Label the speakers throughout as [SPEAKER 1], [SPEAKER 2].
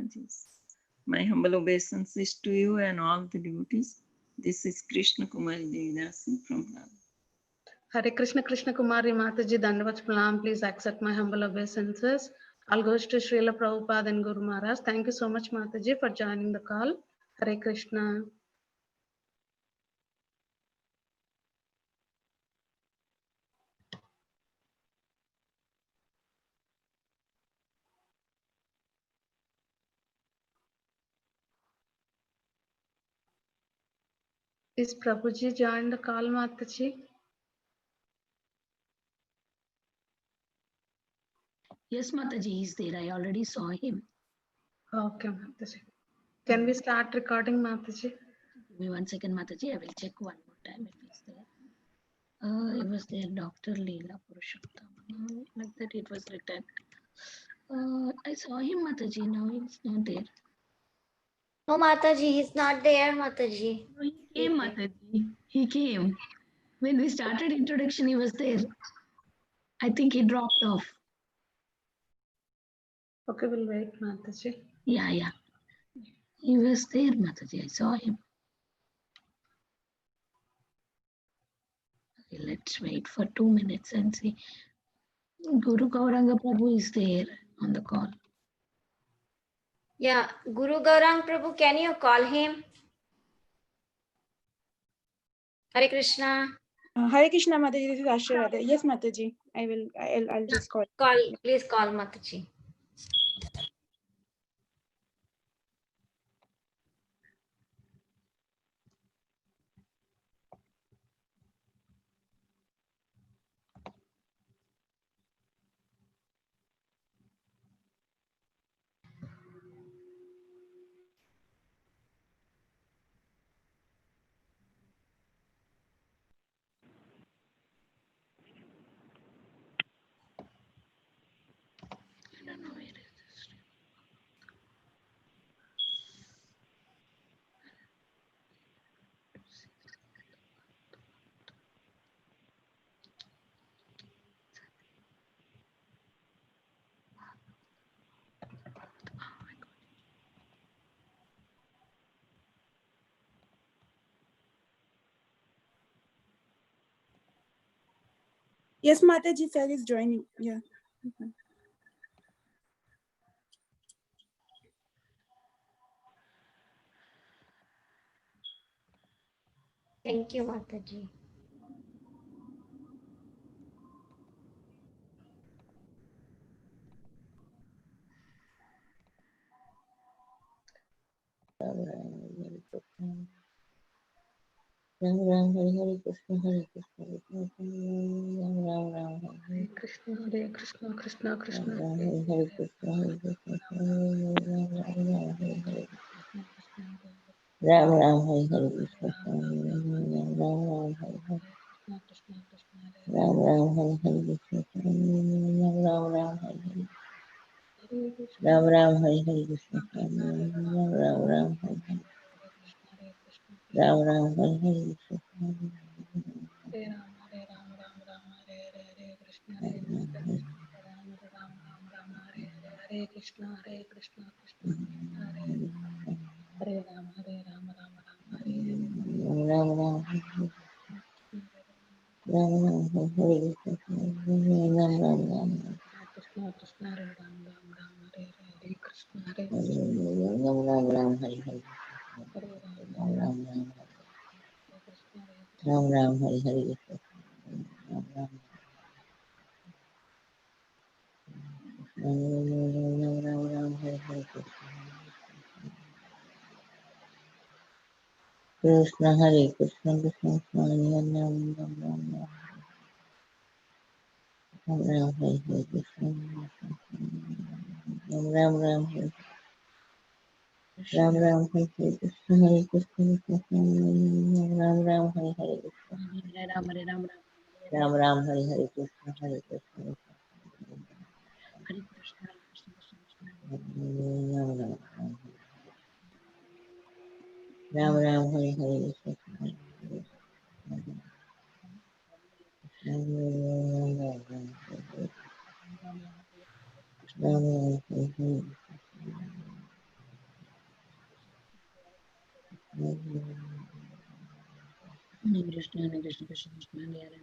[SPEAKER 1] Maharajis. My humble obeisances to you and all the devotees. This is Krishna Kumari Devidasi from Lila.
[SPEAKER 2] Hare Krishna Kumari Mataji Dandavat Pranam. Please accept my humble obeisances. All goes to Srila Prabhupada and Guru Maharaj. Thank you so much, Mataji, for joining the call. Hare Krishna. Is Prabhuji joined the call, Mataji?
[SPEAKER 3] Yes, Mataji is there. I already saw him.
[SPEAKER 2] Okay, Mataji. Can we start recording, Mataji?
[SPEAKER 3] Give me 1 second, Mataji. I will check one more time if it's there. It was there, Dr. Lila Purushottam. Like that, it was written. I saw him, Mataji. Now it's not there.
[SPEAKER 4] No, Mataji, he's not there, Mataji.
[SPEAKER 3] No, he came, Mataji. He came. When we started introduction, he was there. I think he dropped off.
[SPEAKER 2] Okay, we'll wait, Mataji.
[SPEAKER 3] Yeah. He was there, Mataji. I saw him. Okay, let's wait for 2 minutes and see. Guru Gauranga Prabhu is there on the call.
[SPEAKER 4] Yeah, Guru Gaurang Prabhu, can you call him? Hare Krishna.
[SPEAKER 5] Hare Krishna, Mataji. This is Ashwarada. Yes, Mataji. I'll just call.
[SPEAKER 4] Please call Mataji.
[SPEAKER 3] I don't know where is this.
[SPEAKER 5] Yes, Mataji, sir is joining. Yeah.
[SPEAKER 4] Thank you, Mataji.
[SPEAKER 6] Ram Ram Hare Hare Krishna Hare Krishna Ram Ram Ram Hare
[SPEAKER 2] Krishna, Hare Krishna, Krishna Krishna.
[SPEAKER 6] Ram Hare Hare Krishna Hare Krishna Ram Ram Ram Hare Hare Ram Ram Hare Hare Krishna Ram Ram Ram Hare Hare Ram Ram Hare Hare Krishna Ram Ram Ram Hare Hare Ram Ram Hare Hare Krishna Ram Ram Ram Hare Hare Ram Ram Hare Hare Krishna
[SPEAKER 2] Hare Ram, Hare Ram, Ram Ram, Hare Hare, Hare Krishna, Hare Krishna, Ram Ram, Ram Ram, Hare Hare, Hare Krishna, Hare Krishna, Krishna Krishna, Hare Hare Ram, Hare Ram, Ram Ram, Hare Hare.
[SPEAKER 6] Ram Ram Hare Hare Ram Ram Hare Hare Krishna Ram Ram Ram
[SPEAKER 2] Krishna Krishna, Hare Ram, Ram Ram, Hare Hare, Hare Krishna, Hare
[SPEAKER 6] Ram Ram Ram Hare Hare
[SPEAKER 2] Hare Ram,
[SPEAKER 6] Ram Ram Ram
[SPEAKER 2] Hare Krishna, Hare Krishna.
[SPEAKER 6] Ram Ram Hare Hare Krishna Ram Ram Ram Ram Hare Hare Krishna Hare Krishna Krishna Hare Ram Ram Ram Ram Ram Hare Hare Krishna Ram Ram Ram Hare Ram Ram Hare Hare Krishna Hare Krishna Krishna Ram Ram Hare Hare Krishna
[SPEAKER 3] Hare Ram, Hare Ram,
[SPEAKER 6] Ram Ram Hare Hare Krishna Hare Krishna
[SPEAKER 3] Hare Krishna, Hare Krishna, Krishna Krishna.
[SPEAKER 6] Ram Ram Ram Ram Hare Hare Krishna Ram Ram Hare Hare
[SPEAKER 3] Hare Krishna, Hare Krishna, Krishna Krishna, Hare Hare,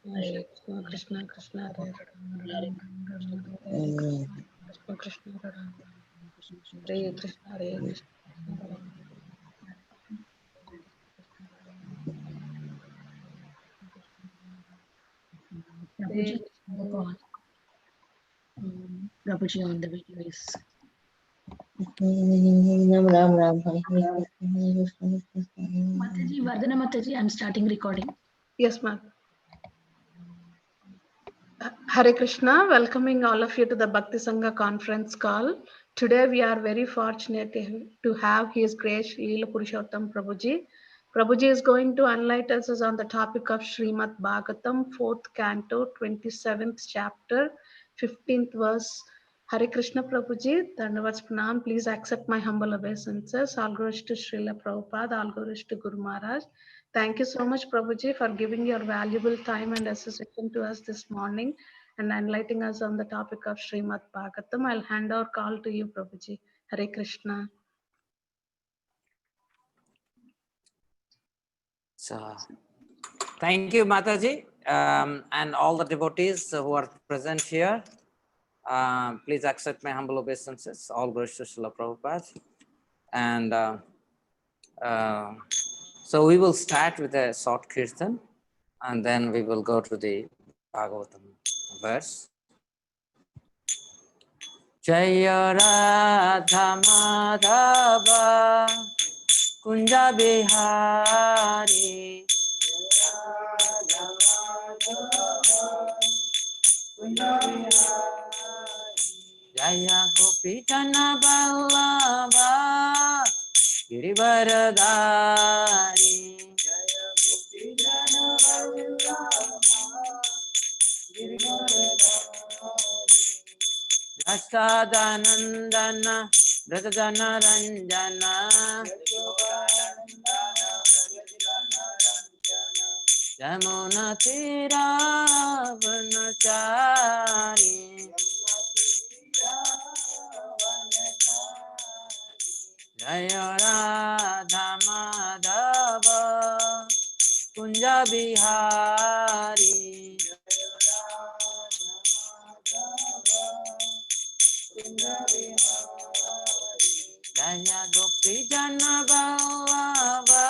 [SPEAKER 2] Hare Krishna, Krishna Krishna, Hare Ram, Hare Krishna, Krishna Hare Ram, Hare Krishna, Hare Krishna, Krishna Ram.
[SPEAKER 3] Prabhuji on the call. Prabhuji on the video is.
[SPEAKER 6] Ram Ram, Hare Krishna, Hare Krishna, Krishna Krishna.
[SPEAKER 3] Mataji, Vardhana Mataji, I'm starting recording.
[SPEAKER 2] Yes, ma'am. Hare Krishna, welcoming all of you to the Bhakti Sangha conference call. Today we are very fortunate to have His Grace Lila Purushottam Prabhuji. Prabhuji is going to enlighten us on the topic of Srimad Bhagavatam, 4th canto, 27th chapter, 15th verse. Hare Krishna Prabhuji, Dhanavad Pranam. Please accept my humble obeisances. All glories to Srila Prabhupada, all glories to Guru Maharaj. Thank you so much, Prabhuji, for giving your valuable time and association to us this morning and enlightening us on the topic of Srimad Bhagavatam. I'll hand our call to you, Prabhuji. Hare Krishna.
[SPEAKER 7] So, thank you, Mataji, and all the devotees who are present here. Please accept my humble obeisances. All glories to Srila Prabhupada. And so we will start with a short kirtan, and then we will go to the Bhagavatam verse. Jaya Radha Madhava Kunja Bihari Jaya Gopi Jana Vallabha Girivaradari Jaya Gopi Jana Vallabha Girivaradari Jastadanandana Vratajana Ranjana Jamuna Tira Vanachari Jaya Radha Madhava Kunja Bihari Jaya Gopi Jana Vallabha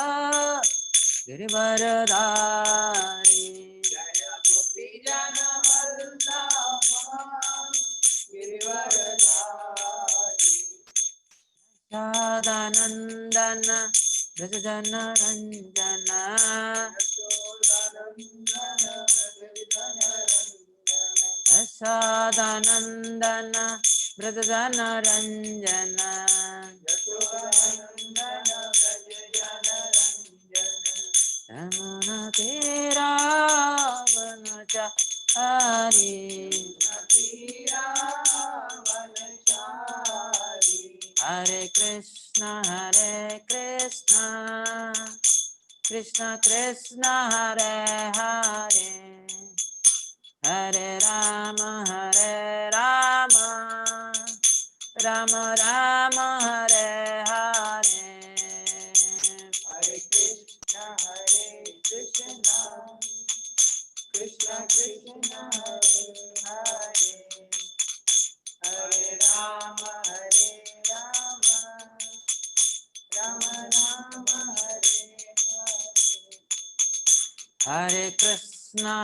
[SPEAKER 7] Girivaradari Jaya Gopi Jana Vallabha Girivaradari Sadanandana Vrajana Ranjana Sadanandana Vrajana Ranjana Ramana Tera Vanachari Hare Krishna, Krishna Krishna, Hare Hare, Hare Rama, Rama Rama, Hare Hare. Hare Krishna, Krishna Krishna, Hare Hare, Hare Rama, Rama Rama, Hare Hare. Hare Krishna,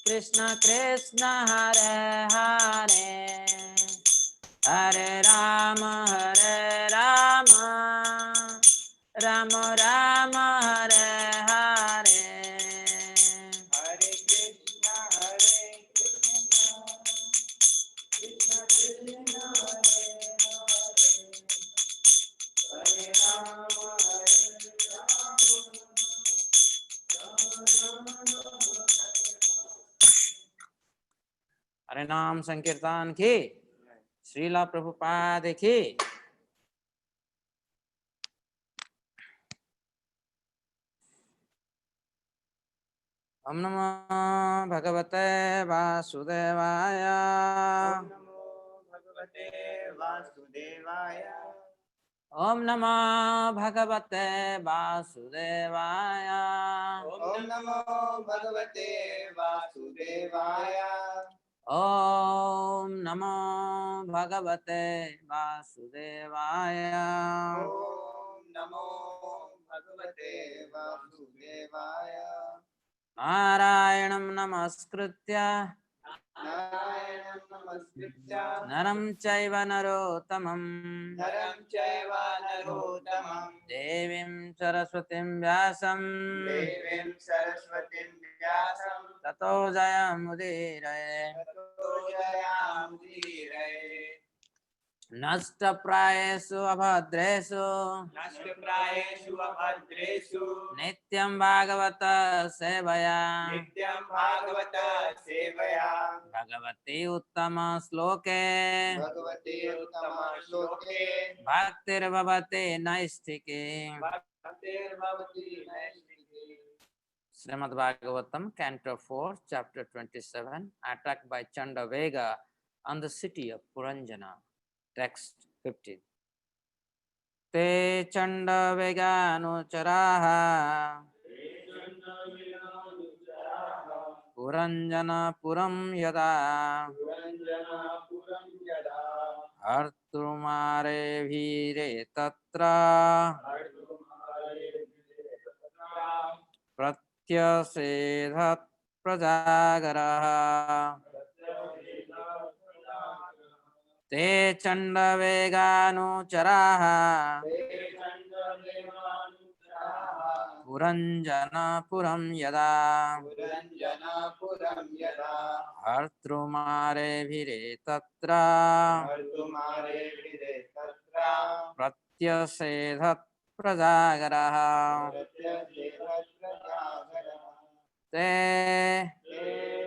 [SPEAKER 7] Krishna Krishna, Hare Hare, Hare Rama, Rama Rama, Hare Hare. Hare Krishna, Krishna Krishna, Hare Hare, Hare Rama, Hare Nam Sankirtan ki, Srila Prabhupada ki. Om Namo Bhagavate Vasudevaya. Om Namo Bhagavate
[SPEAKER 8] वासुदेवाय
[SPEAKER 7] Om Namo Bhagavate Vasudevaya.
[SPEAKER 8] Om Namo Bhagavate Vasudevaya
[SPEAKER 7] Om Namo Bhagavate Vasudevaya.
[SPEAKER 8] Om Namo Bhagavate Vasudevaya
[SPEAKER 7] Narayanam Namaskritya
[SPEAKER 8] Narayanam Namaskritya
[SPEAKER 7] Naram Chaiva Narottamam
[SPEAKER 8] Naram Chaiva Narottamam
[SPEAKER 7] Devim Saraswatim Vyasam
[SPEAKER 8] Devim Saraswatim Vyasam
[SPEAKER 7] Tato Jayamudiraye
[SPEAKER 8] Tato Jayamudiraye
[SPEAKER 7] Nasta Prayesu Abhadresu
[SPEAKER 8] Nashtaprayeshu Abhadresu
[SPEAKER 7] Nityam Bhagavata Sevaya
[SPEAKER 8] Nityam Bhagavata Sevaya
[SPEAKER 7] Bhagavati Uttama Sloke
[SPEAKER 8] Bhagavate Uttama Shloke
[SPEAKER 7] Bhaktir Bhavate Naistike.
[SPEAKER 8] Bhaktir Bhavati Naistike.
[SPEAKER 7] Srimad Bhagavatam, Canto 4, Chapter 27, attacked by Chandavega on the city of Puranjana. Text 15. Te Chandavegānucaraha Puranjana Puram Yada
[SPEAKER 8] Puranjanapuram Yada
[SPEAKER 7] Artumare Vire Tatra
[SPEAKER 8] Artumare
[SPEAKER 7] Pratyasedhat Prajagaraha Te Chandavegānucaraha Puranjana Puram Yada
[SPEAKER 8] Puranjanapuram Yada
[SPEAKER 7] Artrumare Vire Tatra
[SPEAKER 8] Artumare Vide Tatra
[SPEAKER 7] Pratyasedhat Prajagaraha Te,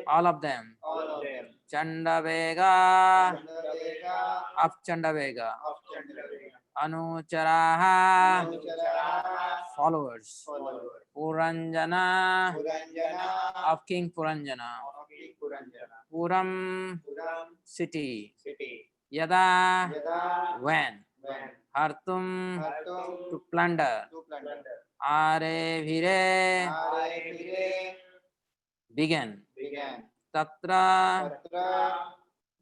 [SPEAKER 7] all of them.
[SPEAKER 8] All of them.
[SPEAKER 7] Chandavega
[SPEAKER 8] Chandavega
[SPEAKER 7] of Chandavega.
[SPEAKER 8] of Chandavega.
[SPEAKER 7] Anucharaha
[SPEAKER 8] Anucharaha
[SPEAKER 7] followers.
[SPEAKER 8] followers.
[SPEAKER 7] Puranjana
[SPEAKER 8] Puranjana
[SPEAKER 7] of King Puranjana.
[SPEAKER 8] of King Puranjana.
[SPEAKER 7] Puram
[SPEAKER 8] Puram
[SPEAKER 7] city.
[SPEAKER 8] city.
[SPEAKER 7] Yada
[SPEAKER 8] Yada
[SPEAKER 7] when.
[SPEAKER 8] when.
[SPEAKER 7] Hartum
[SPEAKER 8] Hartum
[SPEAKER 7] to plunder.
[SPEAKER 8] to plunder.
[SPEAKER 7] Are vire
[SPEAKER 8] Are Vire
[SPEAKER 7] began.
[SPEAKER 8] began.
[SPEAKER 7] Tatra
[SPEAKER 8] Tatra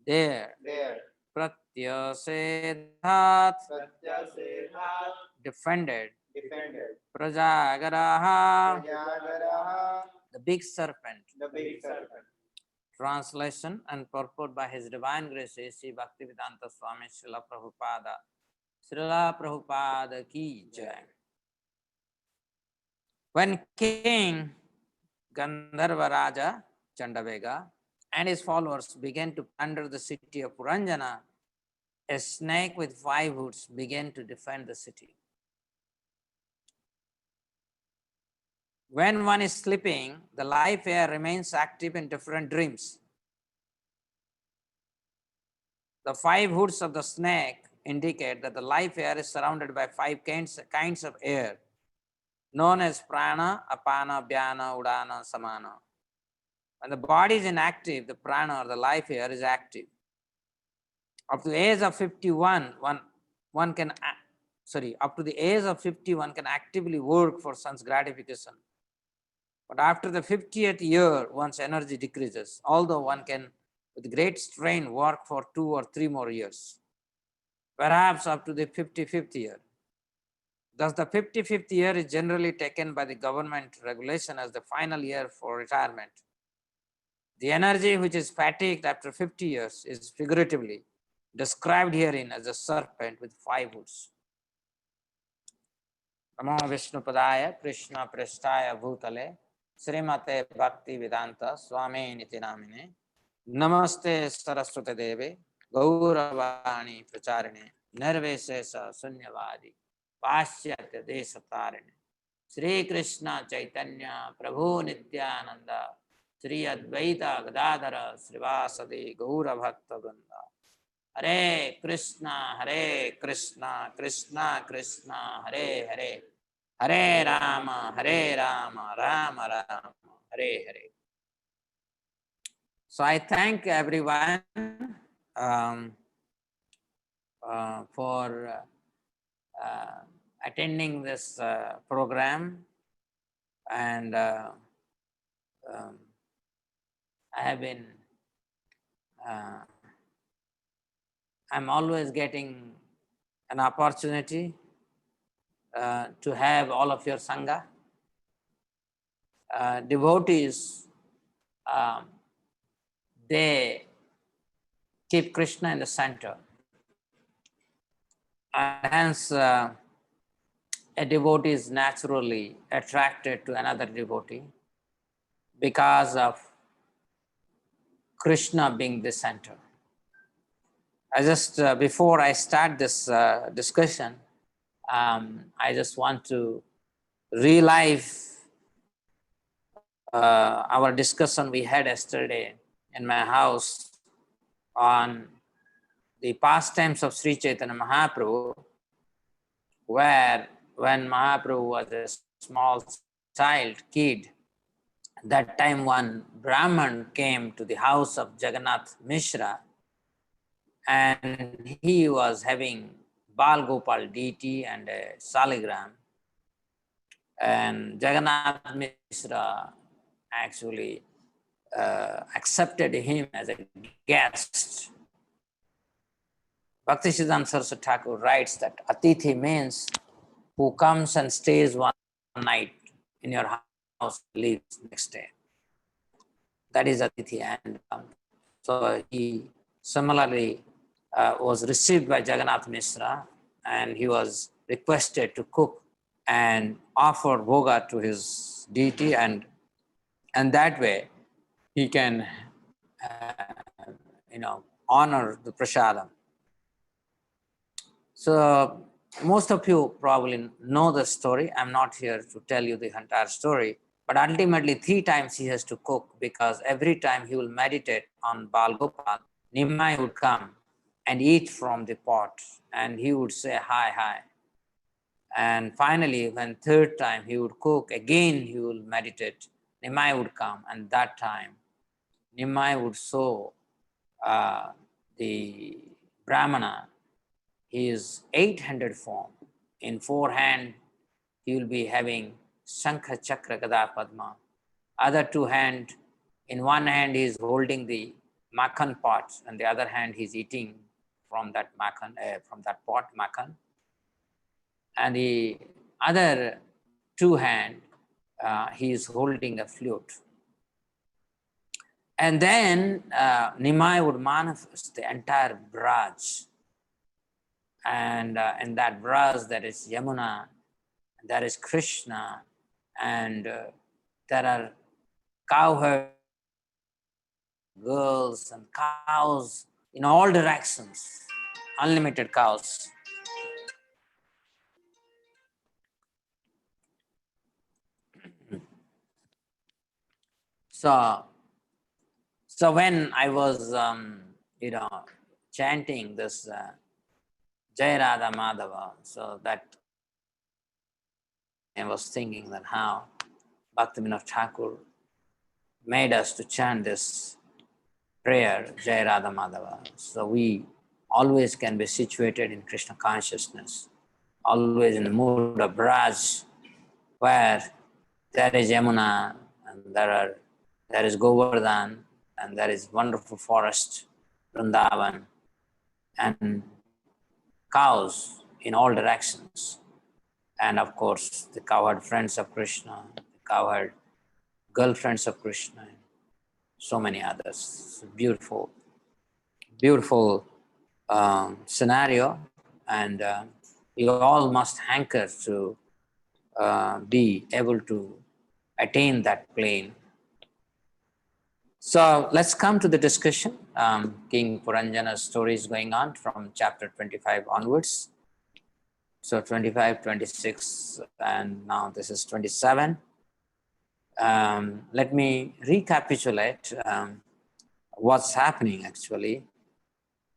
[SPEAKER 7] there.
[SPEAKER 8] there.
[SPEAKER 7] Pratyasedhat
[SPEAKER 8] Satyasedhat
[SPEAKER 7] defended.
[SPEAKER 8] defended.
[SPEAKER 7] Prajagaraha
[SPEAKER 8] Prajagaraha
[SPEAKER 7] the big serpent.
[SPEAKER 8] the big serpent.
[SPEAKER 7] Translation and purport by His Divine Grace Sri Bhaktivedanta Swami Srila Prabhupada. Srila Prabhupada ki jai. When King Gandharva Raja Chandavega and his followers began to plunder the city of Puranjana, a snake with 5 hoods began to defend the city. When one is sleeping, the life air remains active in different dreams. The 5 hoods of the snake indicate that the life air is surrounded by 5 kinds of air, known as prana, apana, vyana, udana, samana. When the body is inactive, the prana or the life air is active. Up to the age of 51, one can actively work for sense gratification. But after the 50th year, one's energy decreases, although one can, with great strain, work for 2 or 3 more years, perhaps up to the 55th year. Thus, the 55th year is generally taken by the government regulation as the final year for retirement. The energy which is fatigued after 50 years is figuratively described herein as a serpent with 5 hoods. Namo Vishnupadaya Krishna Prestaya Bhutale Srimate Bhakti Vedanta Swami Niti Namine Namaste Saraswate Deve Gauravani Pracharine Nirvesesa Sunyavadi Pashyatya Desatarine Sri Krishna Chaitanya Prabhu Nityananda Sri Advaita Gadadhara Srivasadi Gaura Bhakta Vrinda Hare Krishna Krishna Krishna Hare Hare Hare Rama Rama Rama Hare Hare. So I thank everyone for attending this program, and I have been I'm always getting an opportunity to have all of your Sangha. Devotees, they keep Krishna in the center. And hence, a devotee is naturally attracted to another devotee because of Krishna being the center. I just, before I start this discussion, I just want to relive our discussion we had yesterday in my house on the pastimes of Sri Chaitanya Mahaprabhu, where when Mahaprabhu was a small child, kid, that time one Brahman came to the house of Jagannath Mishra, and he was having Bal Gopal deity and a saligram, and Jagannath Mishra actually accepted him as a guest. Bhaktisiddhanta Saraswati Thakur writes that Atithi means who comes and stays one night in your house, leaves next day. That is Atithi. And so he similarly was received by Jagannath Mishra, and he was requested to cook and offer bhoga to his deity, and that way he can honor the prasadam. So most of you probably know the story. I'm not here to tell you the entire story, but ultimately 3 times he has to cook, because every time he will meditate on Bal Gopal, Nimai would come and eat from the pot, and he would say hi, hi. And finally, when 3rd time he would cook, again he will meditate, Nimai would come, and that time Nimai would show the Brahmana his 800 form. In 4 hand, he will be having Shankha, Chakra, Gada, Padma. Other 2 hand, in one hand he is holding the makhan pot, and the other hand he is eating from that makhan, from that pot makhan. And the other 2 hand, he is holding a flute. And then Nimai would manifest the entire Braj. And in that Braj, there is Yamuna, there is Krishna, and there are cowherd girls and cows in all directions, unlimited cows. So when I was, chanting this Jai Radha Madhava, so that I was thinking that how Bhaktivinoda Thakur made us to chant this prayer, Jai Radha Madhava. So we always can be situated in Krishna consciousness, always in the mood of Braj, where there is Yamuna, and there is Govardhan, and there is wonderful forest, Vrindavan, and cows in all directions. And of course, the cowherd friends of Krishna, the cowherd girlfriends of Krishna, and so many others. It's a beautiful, beautiful scenario, and we all must hanker to be able to attain that plane. So let's come to the discussion. King Puranjana's story is going on from chapter 25 onwards. So 25, 26, and now this is 27. Let me recapitulate what's happening actually.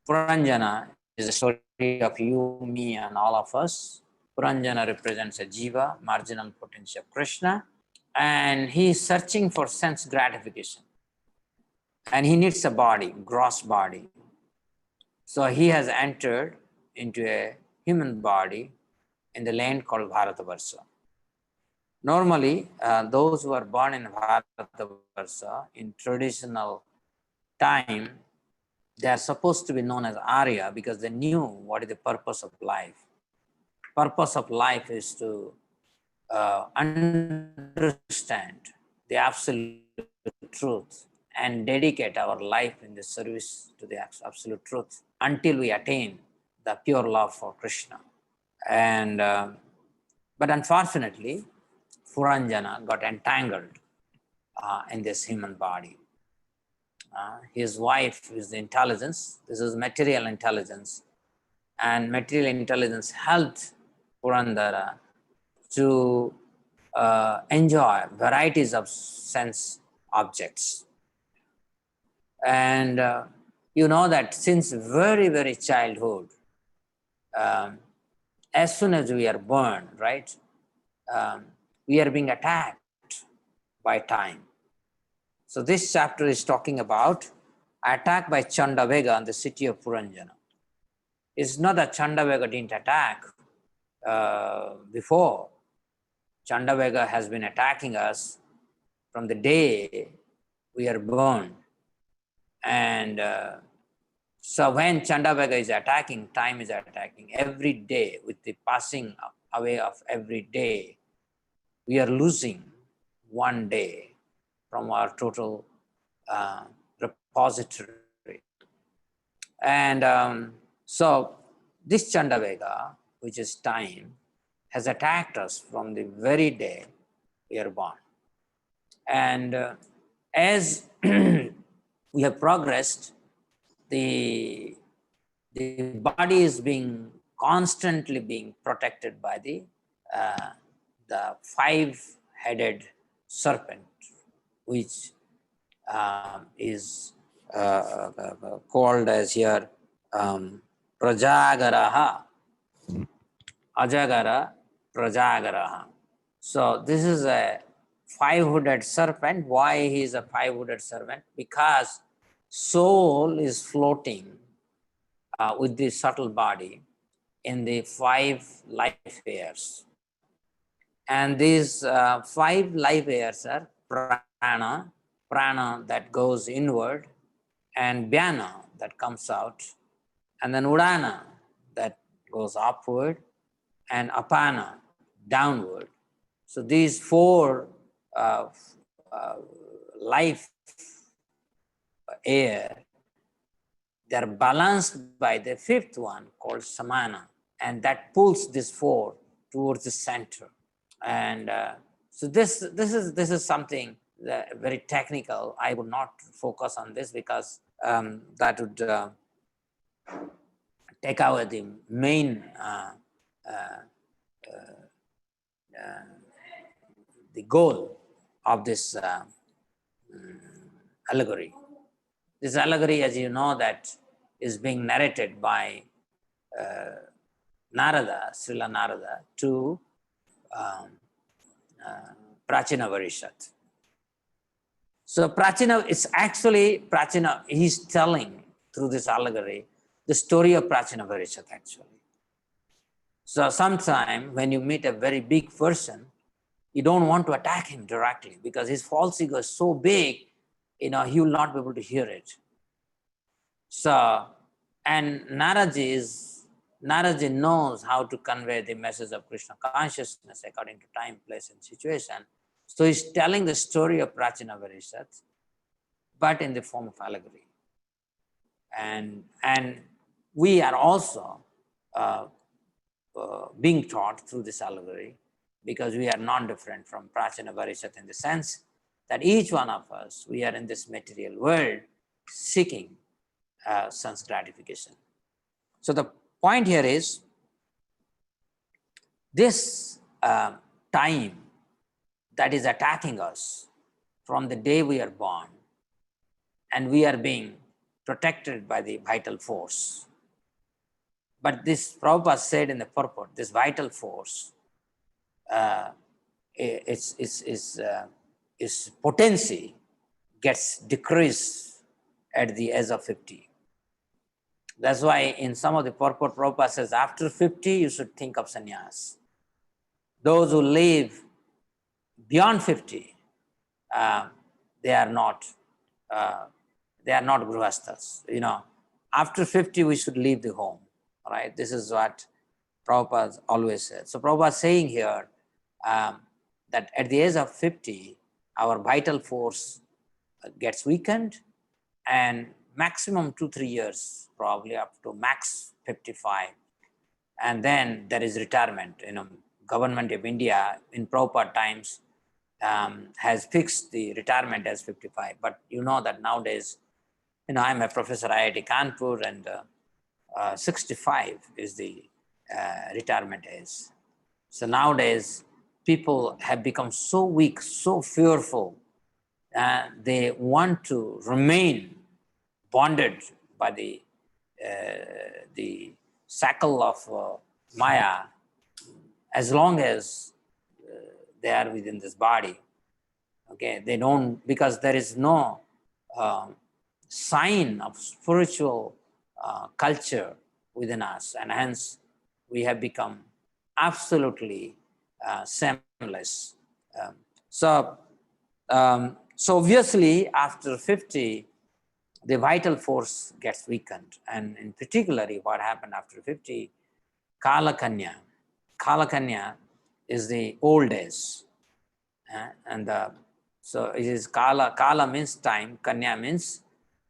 [SPEAKER 7] Puranjana is a story of you, me, and all of us. Puranjana represents a jiva, marginal potency of Krishna, and he is searching for sense gratification. And he needs a body, gross body. So he has entered into a human body in the land called Bharatavarsha. Normally, those who are born in Bharatavarsha in traditional time, they are supposed to be known as Arya because they knew what is the purpose of life. Purpose of life is to understand the absolute truth and dedicate our life in the service to the absolute truth until we attain the pure love for Krishna. And but unfortunately, Puranjana got entangled in this human body. His wife is the intelligence. This is material intelligence, and material intelligence helped Purandara to enjoy varieties of sense objects. And you know that since very, very childhood, as soon as we are born, right, we are being attacked by time. So this chapter is talking about attack by Chandavega on the city of Puranjana. It's not that Chandavega didn't attack before. Chandavega has been attacking us from the day we are born. And so when Chandavega is attacking, time is attacking. Every day, with the passing away of every day, we are losing one day from our total repository. And so this Chandavega, which is time, has attacked us from the very day we are born. And as we have progressed, the body is being constantly being protected by the five-headed serpent, which is called as here Prajagaraha, Ajagara, Prajagaraha. So this is a five-hooded serpent. Why he is a five-hooded serpent? Because soul is floating with the subtle body in the five life airs. And these five life airs are prana, prana that goes inward, and dhyana that comes out, and then udana that goes upward, and apana downward. So these four life air, they're balanced by the fifth one called samana, and that pulls this four towards the center. And so this is something very technical. I would not focus on this because that would take away the main the goal of this allegory. This allegory, as you know, that is being narrated by Narada, Srila Narada, to Prachina Varishat. So Prachina, it's actually Prachina, he's telling through this allegory the story of Prachina Varishat actually. So sometime when you meet a very big person, you don't want to attack him directly because his false ego is so big, he will not be able to hear it. So, and Naraji knows how to convey the message of Krishna consciousness according to time, place, and situation. So he's telling the story of Prachina Varishat, but in the form of allegory. And we are also being taught through this allegory because we are non-different from Prachina Varishat in the sense that each one of us, we are in this material world seeking sense gratification. So the point here is this time that is attacking us from the day we are born, and we are being protected by the vital force. But this Prabhupada said in the purport, this vital force, its potency gets decreased at the age of 50. That's why in some of the purport Prabhupada says, after 50, you should think of sannyas. Those who live beyond 50, they are not grihasthas. You know, after 50, we should leave the home, right? This is what Prabhupada always said. So Prabhupada is saying here that at the age of 50, our vital force gets weakened, and maximum 2-3 years, probably up to max 55. And then there is retirement. You know, government of India in Prabhupada times has fixed the retirement as 55. But you know that nowadays, you know, I'm a professor at IIT Kanpur, and 65 is the retirement age. So nowadays, people have become so weak, so fearful, they want to remain bonded by the shackle of Maya as long as they are within this body. Okay, they don't, because there is no sign of spiritual culture within us, and hence we have become absolutely shameless. So obviously after 50, the vital force gets weakened, and in particularly what happened after 50, Kala Kanya is the old days, and so it is Kala means time, Kanya means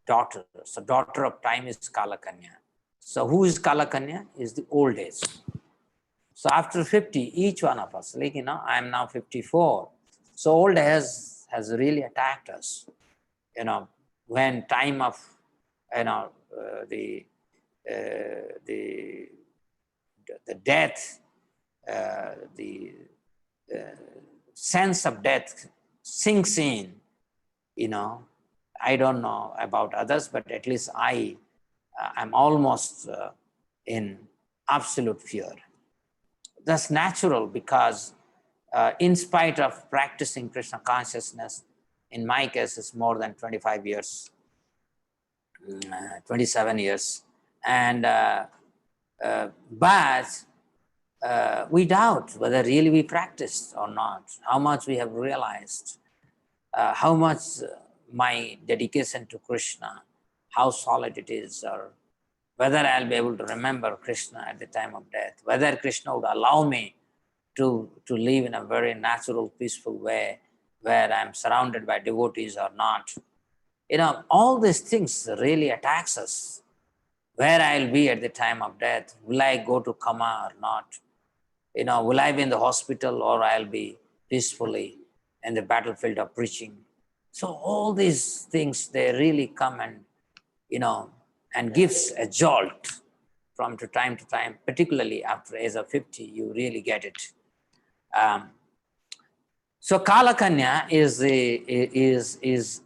[SPEAKER 7] daughter. So daughter of time is Kala Kanya. So who is Kala Kanya? Is the old age. So after 50, each one of us, like, you know, I am now 54. So old has really attacked us. You know, when time of, you know, the death, the sense of death sinks in, you know, I don't know about others, but at least I am almost in absolute fear. That's natural, because in spite of practicing Krishna consciousness, in my case, it's more than 25 years, 27 years. And, but we doubt whether really we practiced or not, how much we have realized, how much my dedication to Krishna, how solid it is, or whether I'll be able to remember Krishna at the time of death, whether Krishna would allow me to live in a very natural, peaceful way where I'm surrounded by devotees or not. You know, all these things really attacks us. Where I'll be at the time of death, will I go to coma or not? You know, will I be in the hospital, or I'll be peacefully in the battlefield of preaching? So all these things, they really come and, you know, and gives a jolt from time to time, particularly after age of 50, you really get it. So Kala Kanya is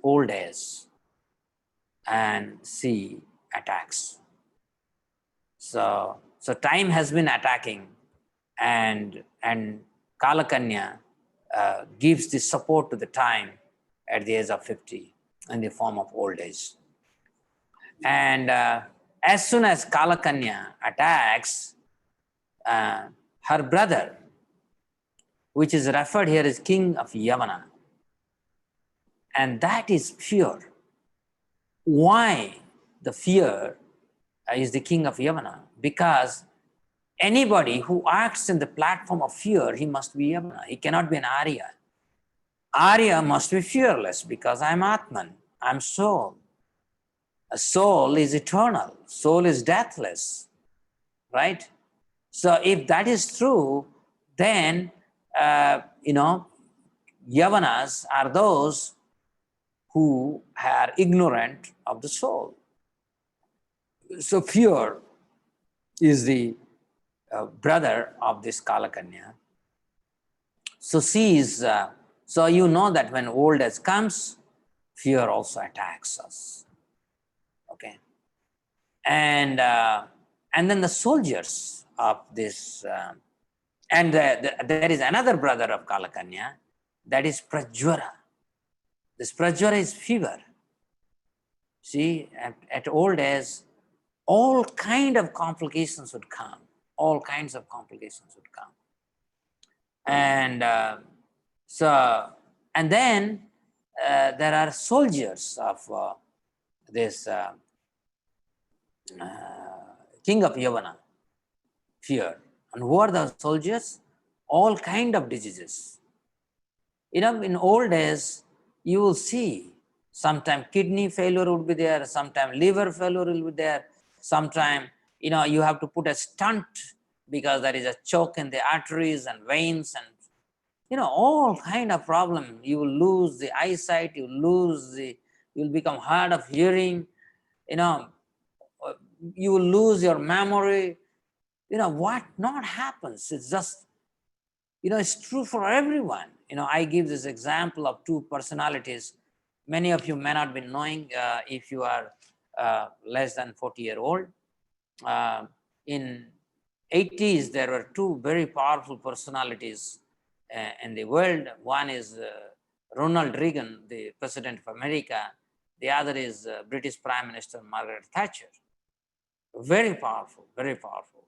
[SPEAKER 7] old age, and she attacks. So time has been attacking, and Kala Kanya gives the support to the time at the age of 50 in the form of old age. And as soon as Kala Kanya attacks, her brother, which is referred here as king of Yavana, and that is fear. Why the fear is the king of Yavana? Because anybody who acts in the platform of fear, he must be Yavana. He cannot be an Arya. Arya must be fearless, because I'm Atman, I'm soul. A soul is eternal, soul is deathless, right? So if that is true, then, you know, Yavanas are those who are ignorant of the soul. So fear is the brother of this Kala Kanya. So she is, so you know that when old age comes, fear also attacks us. Okay. And then the soldiers of this, and there is another brother of Kala Kanya, that is Prajwara. This Prajwara is fever. See, at old age, all kind of complications would come. All kinds of complications would come. And and then there are soldiers of this king of Yavana, fear. And who are the soldiers? All kind of diseases. In old days, you will see sometime kidney failure would be there, sometime liver failure will be there, sometime you have to put a stunt because there is a choke in the arteries and veins, and all kind of problem. You will lose the eyesight, you will become hard of hearing, you will lose your memory. What not happens? It's just, it's true for everyone. I give this example of two personalities. Many of you may not be knowing if you are less than 40-year-old. In 80s, there were two very powerful personalities in the world. One is Ronald Reagan, the President of America. The other is British Prime Minister Margaret Thatcher. Very powerful, very powerful.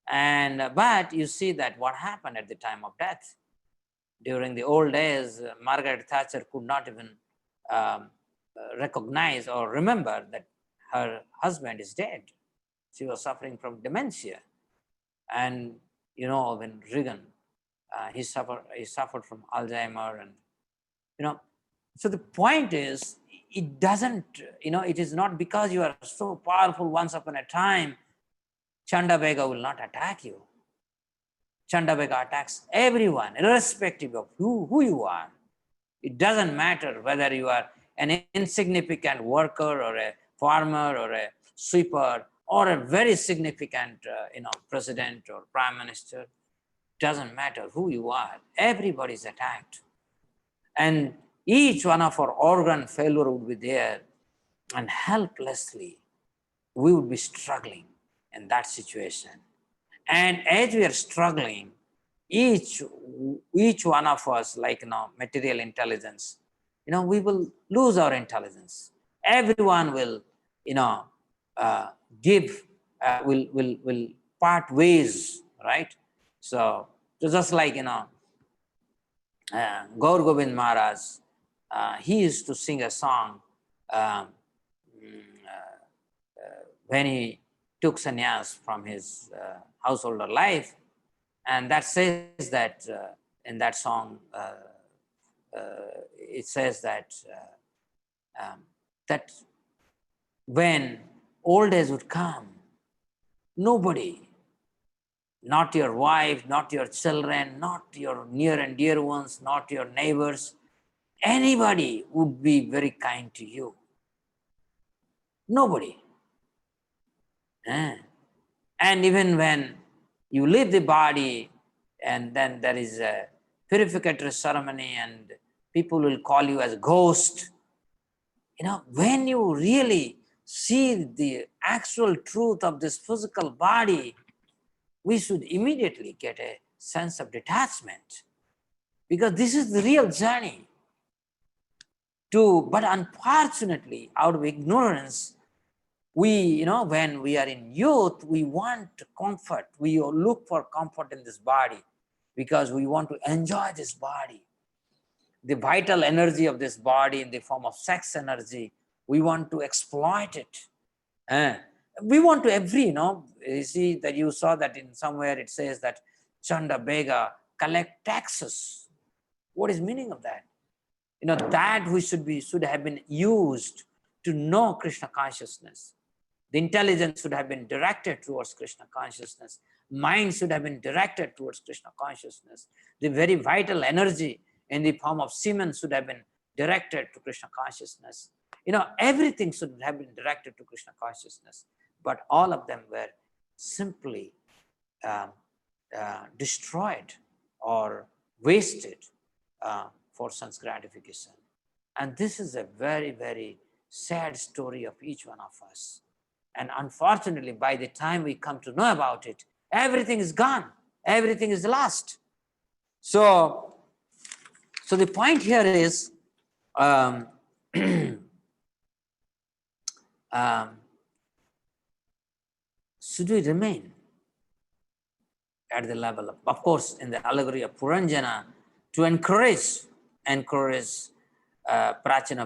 [SPEAKER 7] And but you see that what happened at the time of death. During the old days, Margaret Thatcher could not even recognize or remember that her husband is dead. She was suffering from dementia. And when Reagan, he suffered from Alzheimer, and so the point is, it doesn't, it is not because you are so powerful once upon a time, Chanda Bega will not attack you. Chanda Bega attacks everyone, irrespective of who you are. It doesn't matter whether you are an insignificant worker or a farmer or a sweeper or a very significant president or prime minister. Doesn't matter who you are. Everybody is attacked. And each one of our organ failure would be there, and helplessly we would be struggling in that situation. And as we are struggling, each one of us, like material intelligence, we will lose our intelligence. Everyone will will part ways, right? So just like Gaur Gobind Maharaj, he used to sing a song when he took sannyas from his householder life, and that says that in that song, it says that that when old age would come, nobody, not your wife, not your children, not your near and dear ones, not your neighbors, anybody would be very kind to you. Nobody. And even when you leave the body, and then there is a purificatory ceremony and people will call you as a ghost. When you really see the actual truth of this physical body, we should immediately get a sense of detachment, because this is the real journey. But unfortunately, out of ignorance, we, when we are in youth, we want comfort. We look for comfort in this body because we want to enjoy this body. The vital energy of this body in the form of sex energy, we want to exploit it. We want to you see that you saw that in somewhere it says that Chanda Bega collect taxes. What is meaning of that? That we should have been used to know Krishna consciousness. The intelligence should have been directed towards Krishna consciousness. Mind should have been directed towards Krishna consciousness. The very vital energy in the form of semen should have been directed to Krishna consciousness. Everything should have been directed to Krishna consciousness, but all of them were simply destroyed or wasted for sense gratification. And this is a very, very sad story of each one of us. And unfortunately, by the time we come to know about it, everything is gone. Everything is lost. So the point here is, should we remain at the level of course, in the allegory of Puranjana, to encourage Prachina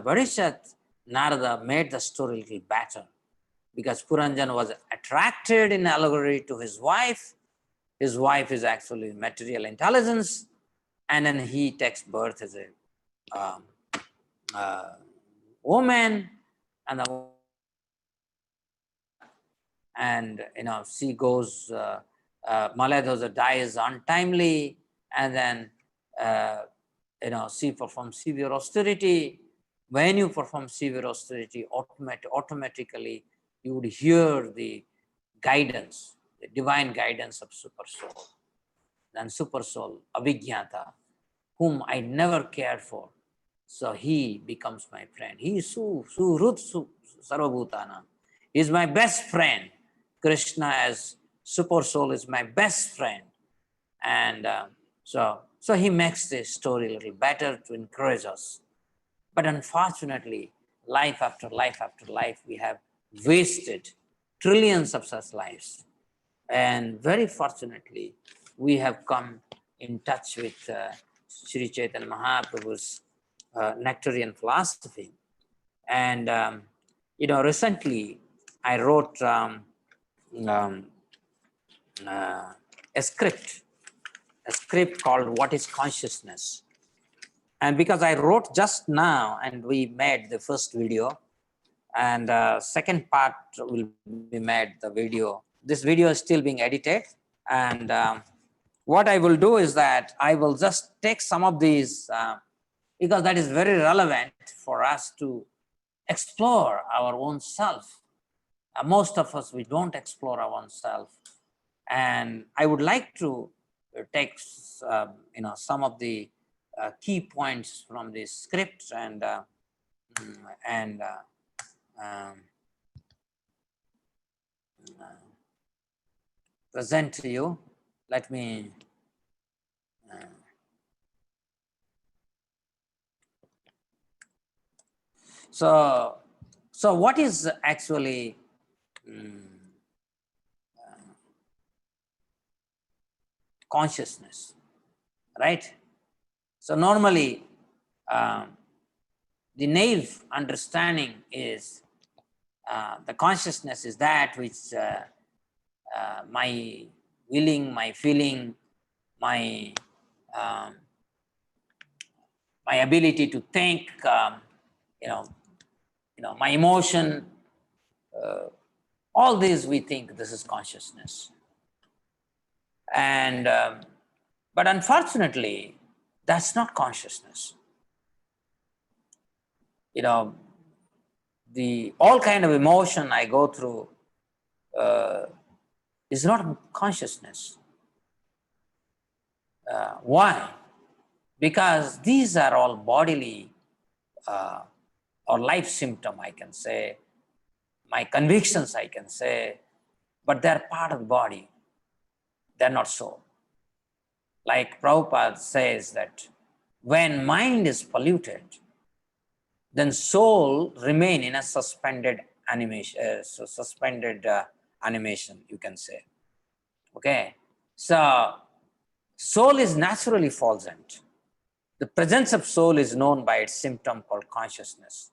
[SPEAKER 7] Varishat, Narada made the story a little better, because Puranjana was attracted in allegory to his wife. His wife is actually material intelligence, and then he takes birth as a woman, and she goes, Maladhoja dies untimely, and then she performs severe austerity. When you perform severe austerity, automatically you would hear the guidance, the divine guidance of Super Soul. Then Super Soul, Abhigyata, whom I never cared for, so he becomes my friend. He is Surut Sarvabhutana. He is my best friend. Krishna as Super Soul is my best friend. And so he makes the story a little better to encourage us. But unfortunately, life after life after life, we have wasted trillions of such lives. And very fortunately, we have come in touch with Sri Chaitanya Mahaprabhu's nectarian philosophy. And, recently I wrote a script called What is Consciousness? And because I wrote just now and we made the first video, and second part will be made the video. This video is still being edited. And what I will do is that I will just take some of these, because that is very relevant for us to explore our own self. Most of us, we don't explore our own self. And I would like to take some of the key points from this script and present to you. Let me so what is actually consciousness, right? So normally the naive understanding is the consciousness is that which my willing, my feeling, my my ability to think, my emotion, all these we think this is consciousness. And but unfortunately, that's not consciousness. The all kind of emotion I go through is not consciousness. Why? Because these are all bodily or life symptom, I can say, my convictions, I can say, but they're part of the body. They're not soul. Like Prabhupada says that when mind is polluted, then soul remain in a suspended animation, animation, you can say. Okay, so soul is naturally fulgent. The presence of soul is known by its symptom called consciousness.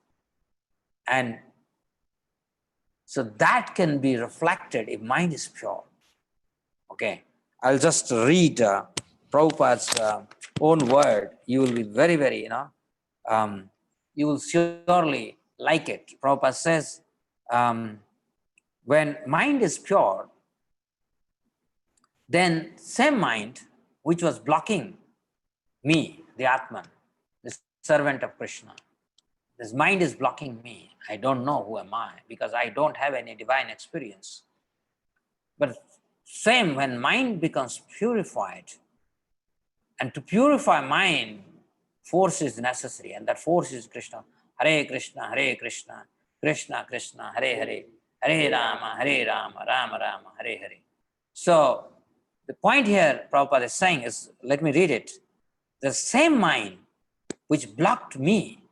[SPEAKER 7] And so that can be reflected if mind is pure. Okay, I'll just read Prabhupada's own word. You will be very, very, you will surely like it. Prabhupada says, when mind is pure, then same mind which was blocking me, the Atman, the servant of Krishna, this mind is blocking me. I don't know who am I because I don't have any divine experience. But same, when mind becomes purified, and to purify mind, force is necessary, and that force is Krishna. Hare Krishna, Hare Krishna, Krishna Krishna, Hare Hare, Hare Rama, Rama Rama, Hare Hare. So the point here Prabhupada is saying is, let me read it. The same mind which blocked me,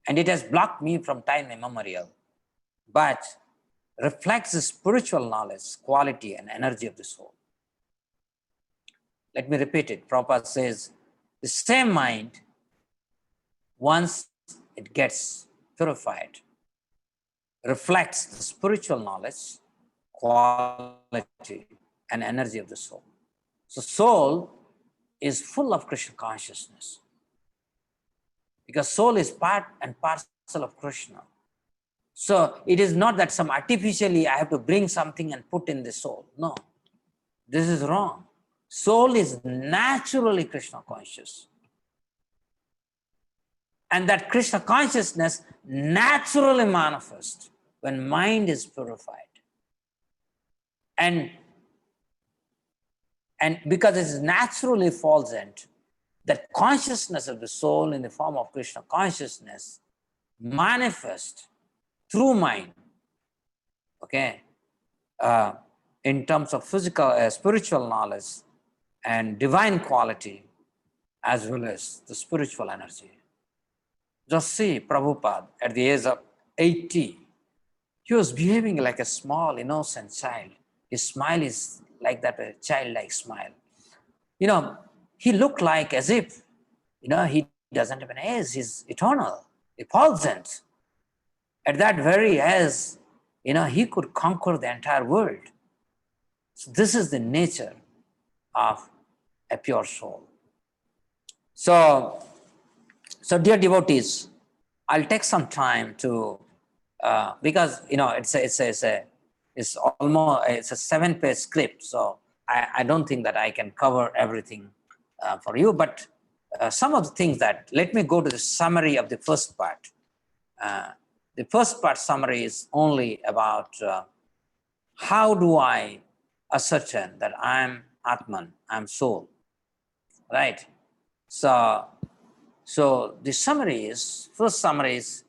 [SPEAKER 7] and it has blocked me from time immemorial, but reflects the spiritual knowledge, quality, and energy of the soul. Let me repeat it. Prabhupada says, the same mind, once it gets purified, reflects the spiritual knowledge, quality, and energy of the soul. So soul is full of Krishna consciousness, because soul is part and parcel of Krishna. So it is not that some artificially I have to bring something and put in the soul. No, this is wrong. Soul is naturally Krishna conscious. And that Krishna consciousness naturally manifests when mind is purified. And because it is naturally effulgent, that consciousness of the soul in the form of Krishna consciousness manifests through mind, okay, in terms of physical, spiritual knowledge and divine quality, as well as the spiritual energy. Just see Prabhupada at the age of 80, he was behaving like a small, innocent child. His smile is like that, a childlike smile. He looked like as if, he doesn't have an age, he's eternal, effulgent. At that very age, he could conquer the entire world. So this is the nature of a pure soul. So dear devotees, I'll take some time to, because it's almost a 7-page script, so I don't think that I can cover everything for you, but some of the things that, let me go to the summary of the first part. The first part summary is only about how do I ascertain that I'm Atman, I'm soul, right? So the summary is, first summary is,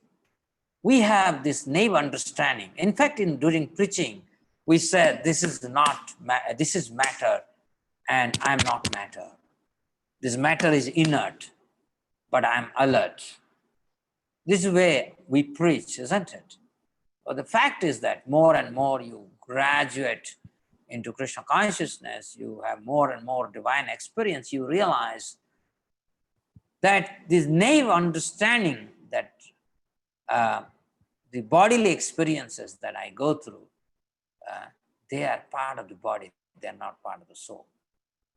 [SPEAKER 7] we have this naive understanding. In fact, during preaching, we said this is matter and I'm not matter. This matter is inert, but I'm alert. This is the way we preach, isn't it? But the fact is that more and more you graduate into Krishna consciousness, you have more and more divine experience, you realize that this naive understanding that the bodily experiences that I go through, they are part of the body, they are not part of the soul.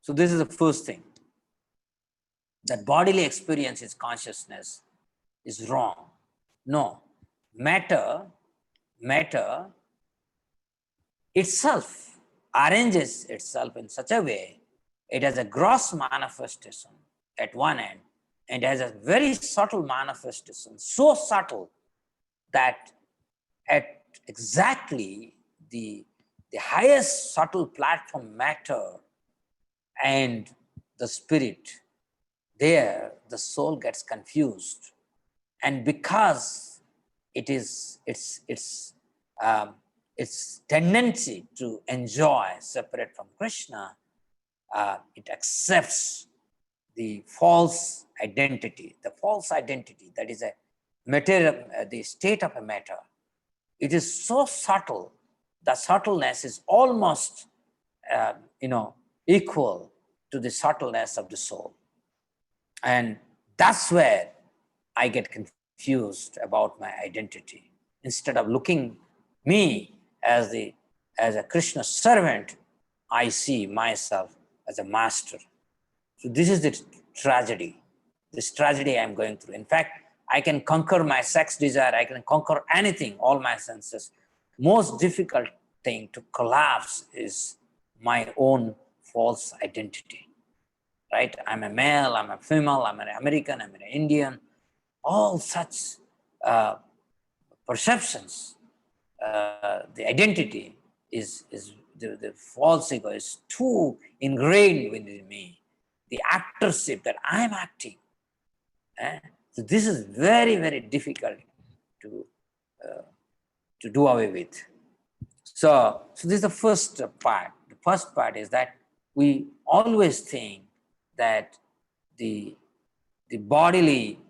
[SPEAKER 7] So this is the first thing, that bodily experience is consciousness is wrong. No, matter itself arranges itself in such a way, it has a gross manifestation at one end, and has a very subtle manifestation, so subtle that at exactly the highest subtle platform, matter and the spirit, there the soul gets confused. And because it is its tendency to enjoy separate from Krishna, it accepts the false identity that is a material, the state of a matter. It is so subtle, the subtleness is almost equal to the subtleness of the soul. And that's where I get confused about my identity. Instead of looking me as a Krishna servant, I see myself as a master. So this is the tragedy, this tragedy I'm going through. In fact, I can conquer my sex desire, I can conquer anything, all my senses. Most difficult thing to collapse is my own false identity, right? I'm a male, I'm a female, I'm an American, I'm an Indian, all such perceptions. The identity is the false ego is too ingrained within me. The actorship that I'm acting. So this is very, very difficult to do away with. So this is the first part. The first part is that we always think that the bodily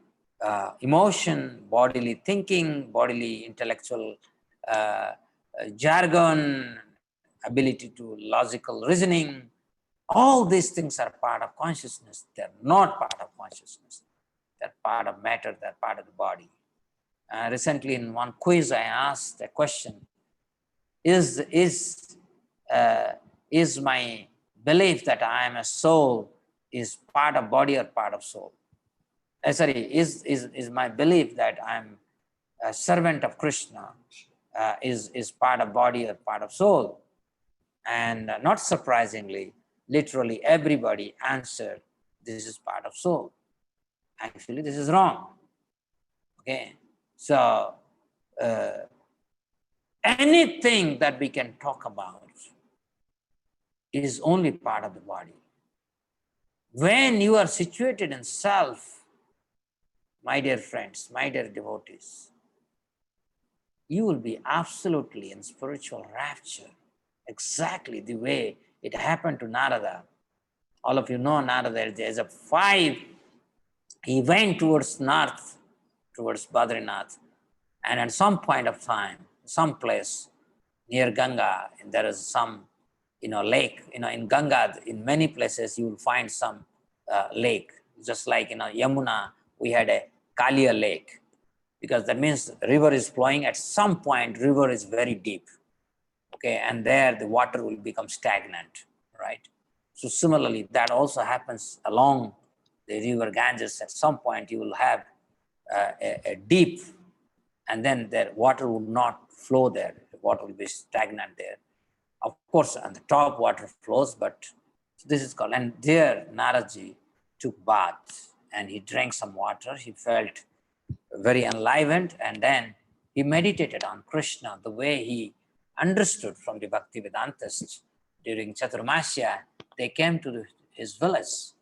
[SPEAKER 7] emotion, bodily thinking, bodily intellectual jargon, ability to logical reasoning. All these things are part of consciousness. They're not part of consciousness. They're part of matter, they're part of the body. Recently in one quiz, I asked a question, is my belief that I am a soul is part of body or part of soul? Is my belief that I'm a servant of Krishna is part of body or part of soul? And not surprisingly, literally everybody answered, this is part of soul. Actually, this is wrong. Okay, so anything that we can talk about is only part of the body. When you are situated in self, my dear friends, my dear devotees, you will be absolutely in spiritual rapture, exactly the way it happened to Narada. All of you know Narada, there's a 5, he went towards north, towards Badrinath, and at some point of time, some place near Ganga, and there is some, lake, in Ganga, in many places you will find some lake, just like, Yamuna, we had a Kalia lake, because that means river is flowing, at some point river is very deep, okay, and there the water will become stagnant, right? So similarly, that also happens along the river Ganges. At some point you will have a deep, and then the water will not flow there, the water will be stagnant there. Of course, on the top water flows, but this is called, and there Naraji took bath and he drank some water, he felt very enlivened, and then he meditated on Krishna the way he understood from the Bhaktivedantists. During Chaturmasya, they came to his village,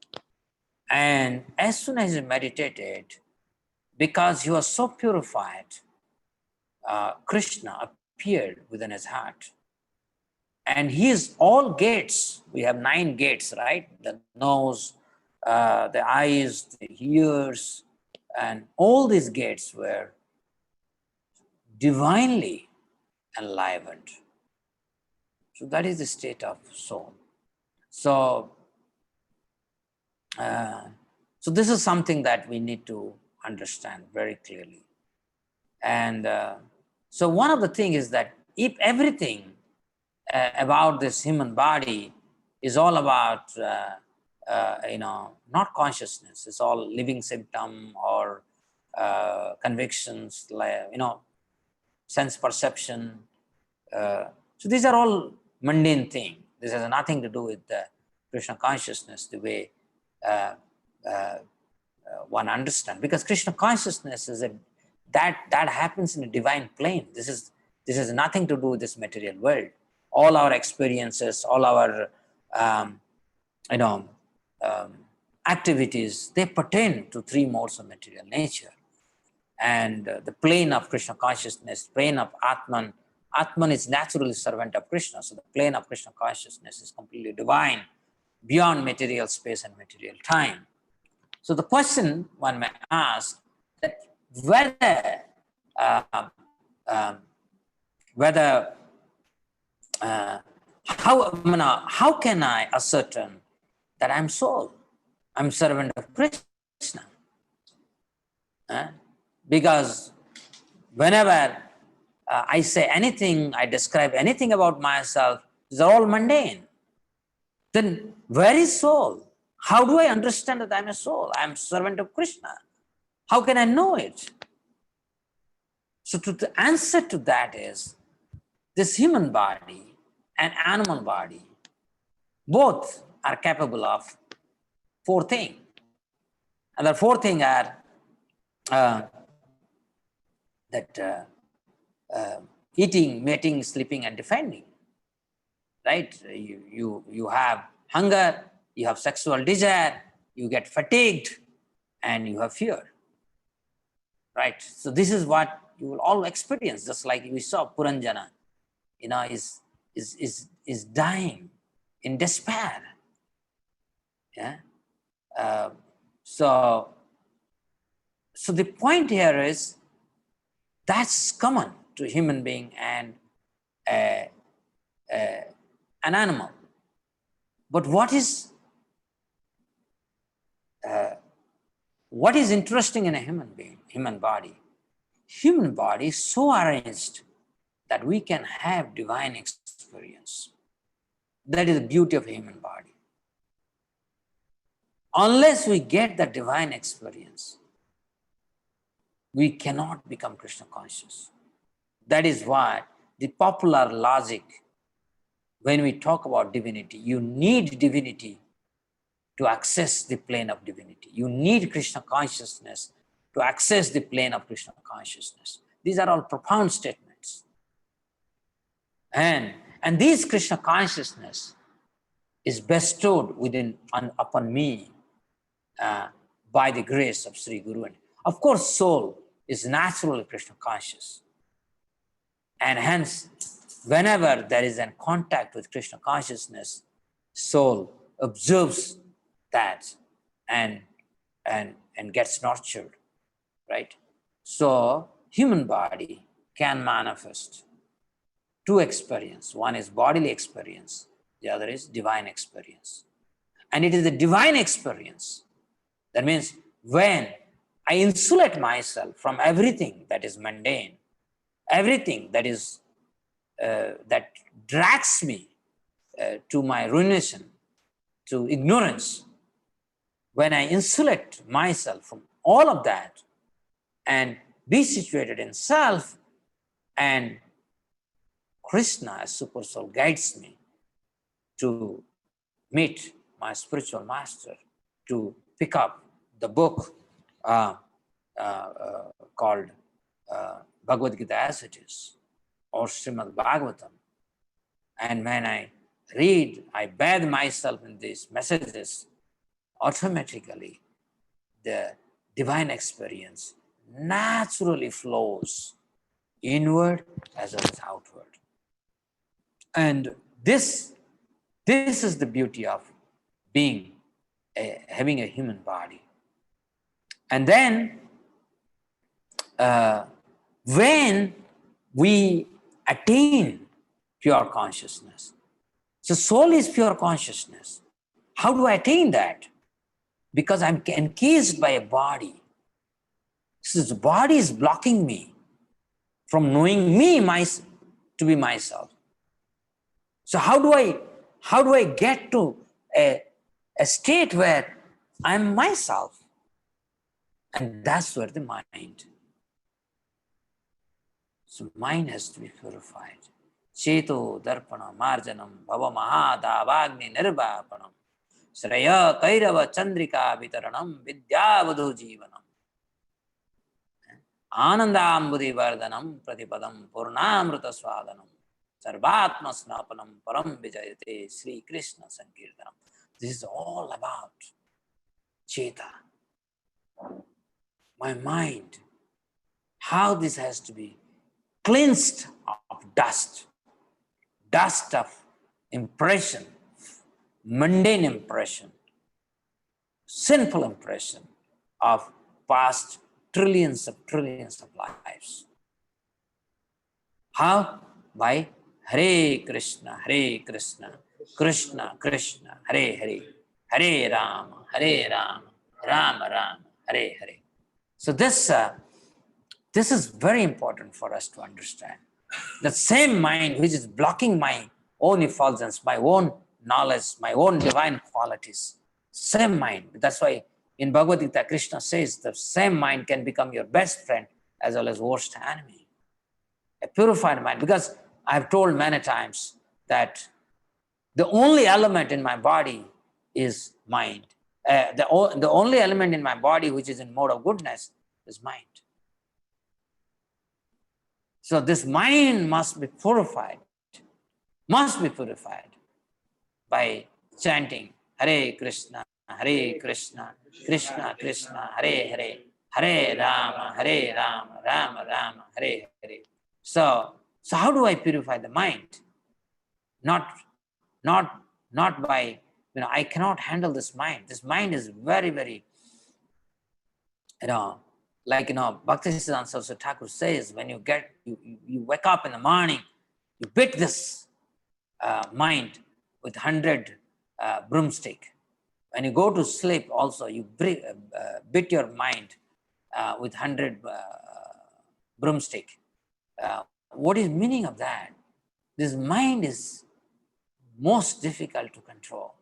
[SPEAKER 7] and as soon as he meditated, because he was so purified, Krishna appeared within his heart. And his all gates, we have 9 gates, right? The nose, the eyes, the ears, and all these gates were divinely enlivened. So that is the state of soul. So, so this is something that we need to understand very clearly. And so one of the things is that if everything about this human body is all about, not consciousness, it's all living symptom or convictions, like, sense perception. So these are all mundane things. This has nothing to do with the Krishna consciousness, the way one understands. Because Krishna consciousness is that happens in a divine plane. This has nothing to do with this material world. All our experiences, all our activities, they pertain to 3 modes of material nature. And the plane of Krishna consciousness, plane of Atman, Atman is naturally servant of Krishna. So the plane of Krishna consciousness is completely divine, beyond material space and material time. So the question one may ask, that how can I ascertain that I'm soul? I'm servant of Krishna. Because whenever I say anything, I describe anything about myself, these are all mundane. Then where is soul? How do I understand that I'm a soul? I'm servant of Krishna. How can I know it? So the answer to that is, this human body and animal body, both are capable of 4 things. And the 4 things are eating, mating, sleeping, and defending. Right? You have hunger, you have sexual desire, you get fatigued, and you have fear. Right? So this is what you will all experience, just like we saw Puranjana, is dying in despair. Yeah. So the point here is, that's common to human being and an animal. But what is interesting in a human being, human body? Human body is so arranged that we can have divine experience. That is the beauty of a human body. Unless we get the divine experience, we cannot become Krishna conscious. That is why the popular logic, when we talk about divinity, you need divinity to access the plane of divinity. You need Krishna consciousness to access the plane of Krishna consciousness. These are all profound statements. And this Krishna consciousness is bestowed upon me by the grace of Sri Guru. And of course, soul is naturally Krishna conscious. And hence, whenever there is a contact with Krishna consciousness, soul observes that and gets nurtured, right? So human body can manifest two experience. One is bodily experience, the other is divine experience. And it is the divine experience. That means when I insulate myself from everything that is mundane, everything that is that drags me to my ruination, to ignorance, when I insulate myself from all of that and be situated in self, and Krishna as Super Soul guides me to meet my spiritual master, to pick up the book called Bhagavad Gita as it is, or Srimad Bhagavatam. And when I read, I bathe myself in these messages, automatically the divine experience naturally flows inward as well as outward. And this is the beauty of being having a human body. And then when we attain pure consciousness, so soul is pure consciousness. How do I attain that? Because I'm encased by a body. So the body is blocking me from knowing me to be myself. So how do I get to a state where I'm myself? And that's where the mind. So mind has to be purified. Cheto darpana marjanam bhava mahadavagni nirvapanam shraya kairava chandrika vitaranam vidyavadhu jivanam anandambudhi vardhanam pratipadam purnamrita swadanam sarvatma snapanam param vijayate Sri Krishna Sankirtanam. This is all about Cheta, my mind, how this has to be cleansed of dust of impression, mundane impression, sinful impression of past trillions of lives. How? By Hare Krishna, Krishna Krishna, Hare Hare, Hare Rama, Rama Rama, Hare Hare. So this is very important for us to understand. The same mind which is blocking my own effulgence, my own knowledge, my own divine qualities, same mind. That's why in Bhagavad Gita, Krishna says the same mind can become your best friend as well as worst enemy. A purified mind, because I've told many times that the only element in my body is mind. The only element in my body which is in mode of goodness is mind. So this mind must be purified by chanting Hare Krishna, Krishna Krishna, Hare Hare, Hare Rama, Rama Rama, Hare Hare. So how do I purify the mind? Not by, I cannot handle this mind. This mind is very, very, Bhaktisiddhanta Saraswati Thakur says, when you wake up in the morning, You beat this mind with 100 broomstick. When you go to sleep also, you beat your mind with 100 broomstick. What is meaning of that? This mind is most difficult to control.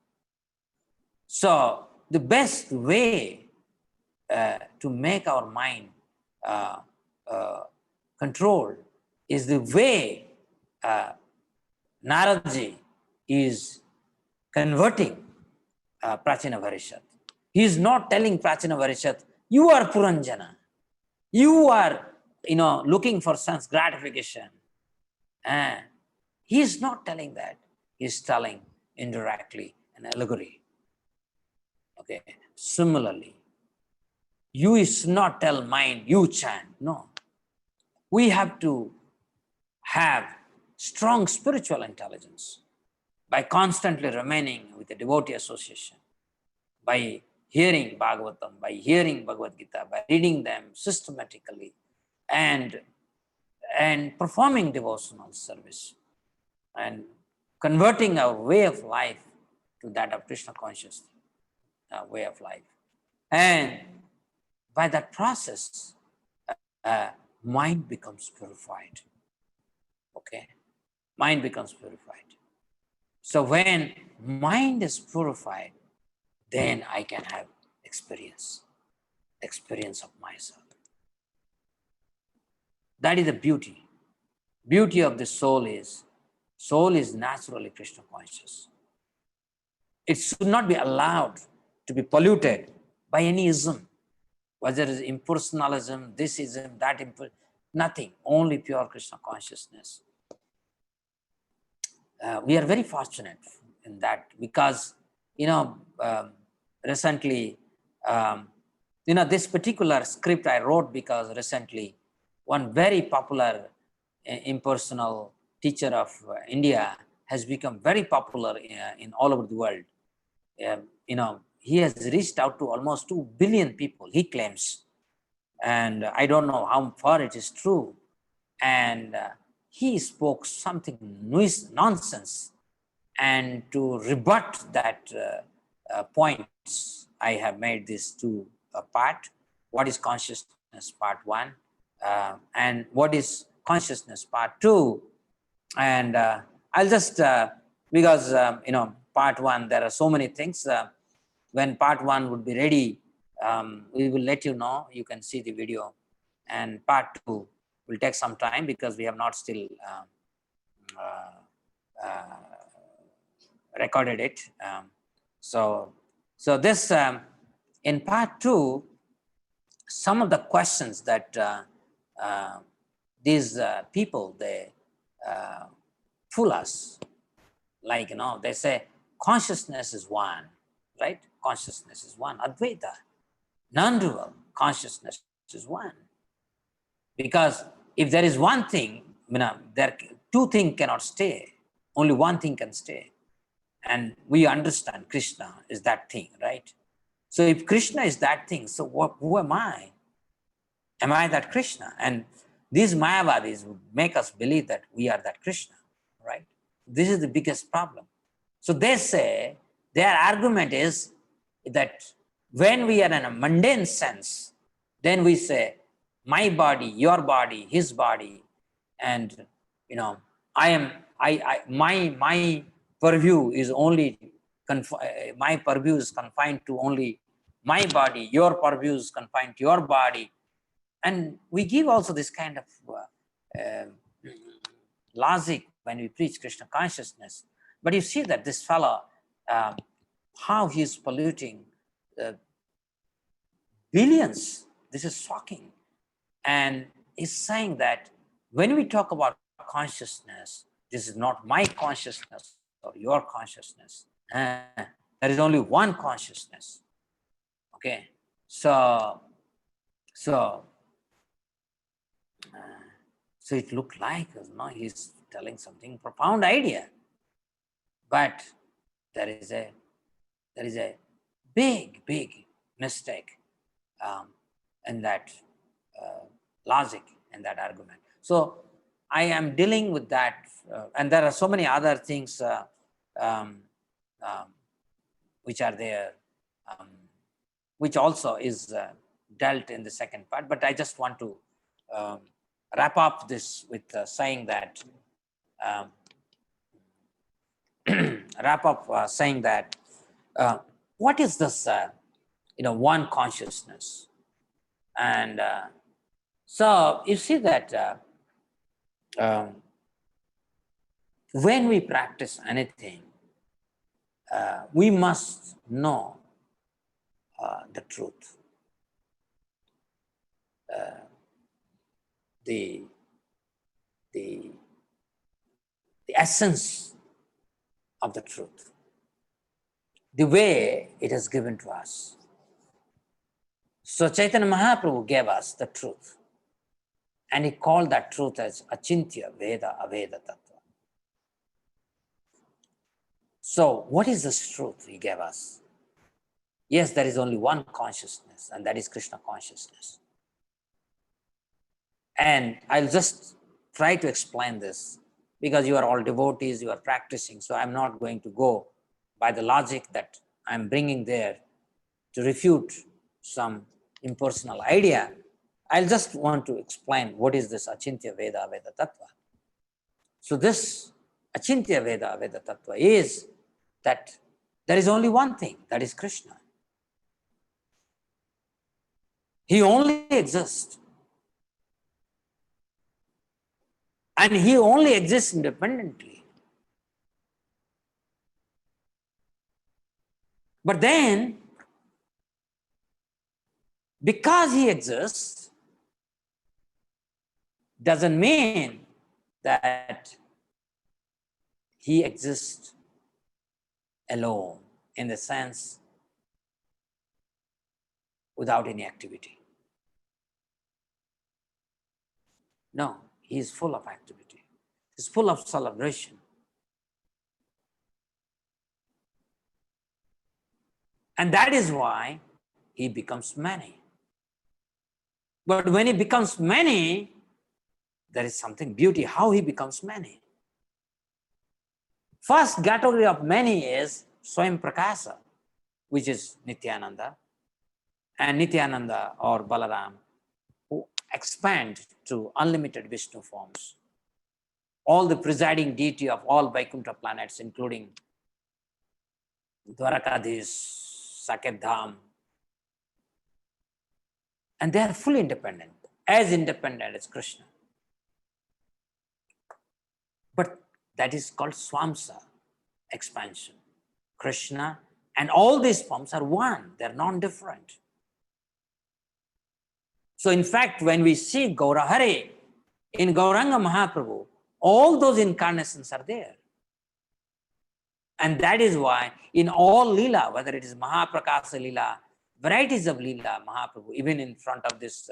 [SPEAKER 7] So the best way to make our mind controlled is the way Naradji is converting Prachina Varishat. He is not telling Prachina Varishat, you are Puranjana, you are looking for sense gratification. He is not telling that. He is telling indirectly an allegory. Okay. Similarly, you is not tell mind, you chant. No. We have to have strong spiritual intelligence by constantly remaining with the devotee association, by hearing Bhagavatam, by hearing Bhagavad Gita, by reading them systematically, and performing devotional service, and converting our way of life to that of Krishna conscious way of life. And by that process, mind becomes purified. Okay? Mind becomes purified. So when mind is purified, then I can have experience of myself. That is the beauty. Beauty of the soul is naturally Krishna conscious. It should not be allowed to be polluted by any ism, whether it is impersonalism, this ism, that nothing, only pure Krishna consciousness. We are very fortunate in that because, recently, this particular script I wrote because recently one very popular impersonal teacher of India has become very popular in all over the world. He has reached out to almost 2 billion people, he claims. And I don't know how far it is true. And he spoke something nonsense. And to rebut that points, I have made this to a part. What is consciousness, part 1, and what is consciousness, part 2. And I'll just, because, part 1, there are so many things. When part 1 would be ready, we will let you know. You can see the video. And part 2 will take some time because we have not still recorded it. So this, in part 2, some of the questions that these people, they fool us. Like, they say, consciousness is one, right? Consciousness is one, Advaita. Non-dual consciousness is one. Because if there is one thing, there 2 things cannot stay. Only one thing can stay. And we understand Krishna is that thing, right? So if Krishna is that thing, so who am I? Am I that Krishna? And these Mayavadis would make us believe that we are that Krishna, right? This is the biggest problem. So they say, their argument is that when we are in a mundane sense, then we say, my body, your body, his body, and my purview is only my purview is confined to only my body, your purview is confined to your body. And we give also this kind of logic when we preach Krishna consciousness. But you see that this fellow, how he is polluting billions. This is shocking. And he's saying that when we talk about consciousness, this is not my consciousness or your consciousness. There is only one consciousness. Okay, so it looked like he's telling something profound idea, but there is a big mistake in that logic and that argument. So I am dealing with that, and there are so many other things which are there, which also is dealt in the second part. But I just want to wrap up this with saying that what is this one consciousness? And so you see that when we practice anything, we must know the truth, the essence of the truth, the way it is given to us. So Chaitanya Mahaprabhu gave us the truth, and he called that truth as Achintya Veda Aveda Tattva. So what is this truth he gave us? Yes, there is only one consciousness, and that is Krishna consciousness. And I'll just try to explain this because you are all devotees, you are practicing, so I'm not going to go by the logic that I'm bringing there to refute some impersonal idea. I'll just want to explain what is this Achintya Veda Veda Tattva. So this Achintya Veda Veda Tattva is that there is only one thing, that is Krishna. He only exists. And he only exists independently. But then, because he exists, doesn't mean that he exists alone, in the sense without any activity. No, he is full of activity. He's full of celebration. And that is why he becomes many. But when he becomes many, there is something beauty, how he becomes many. First category of many is Swayam Prakasa, which is Nityananda, and Nityananda or Balaram, who expand to unlimited Vishnu forms. All the presiding deity of all Vaikuntha planets, including Dwarakadhish, Saket Dham, and they are fully independent as Krishna. But that is called Swamsa, expansion. Krishna and all these forms are one, they're non-different. So in fact, when we see Gaurahare in Gauranga Mahaprabhu, all those incarnations are there. And that is why in all Lila, whether it is Mahaprakasa Lila, varieties of Lila, Mahaprabhu, even in front of this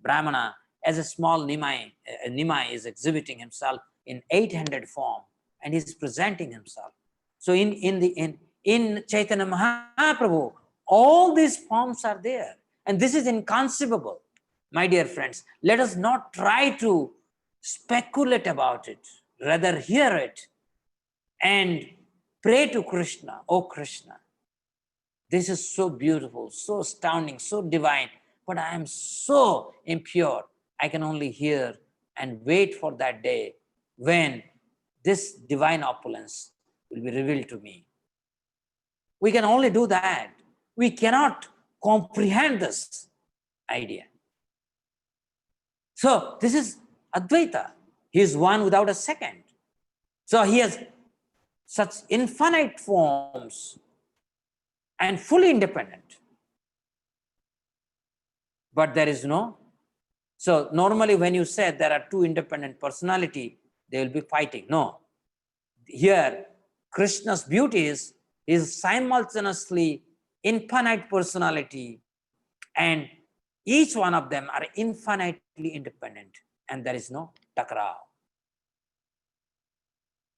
[SPEAKER 7] Brahmana, as a small Nimai, Nimai is exhibiting himself in 800 form, and he's presenting himself. So in Chaitanya Mahaprabhu, all these forms are there. And this is inconceivable, my dear friends. Let us not try to speculate about it, rather hear it and pray to Krishna. Oh Krishna, this is so beautiful, so astounding, so divine, but I am so impure. I can only hear and wait for that day when this divine opulence will be revealed to me. We can only do that. We cannot comprehend this idea. So this is Advaita. He is one without a second. So he has such infinite forms and fully independent. But there is no. So normally when you say there are two independent personality, they will be fighting. No. Here, Krishna's beauty is simultaneously infinite personality, and each one of them are infinitely independent, and there is no takrav.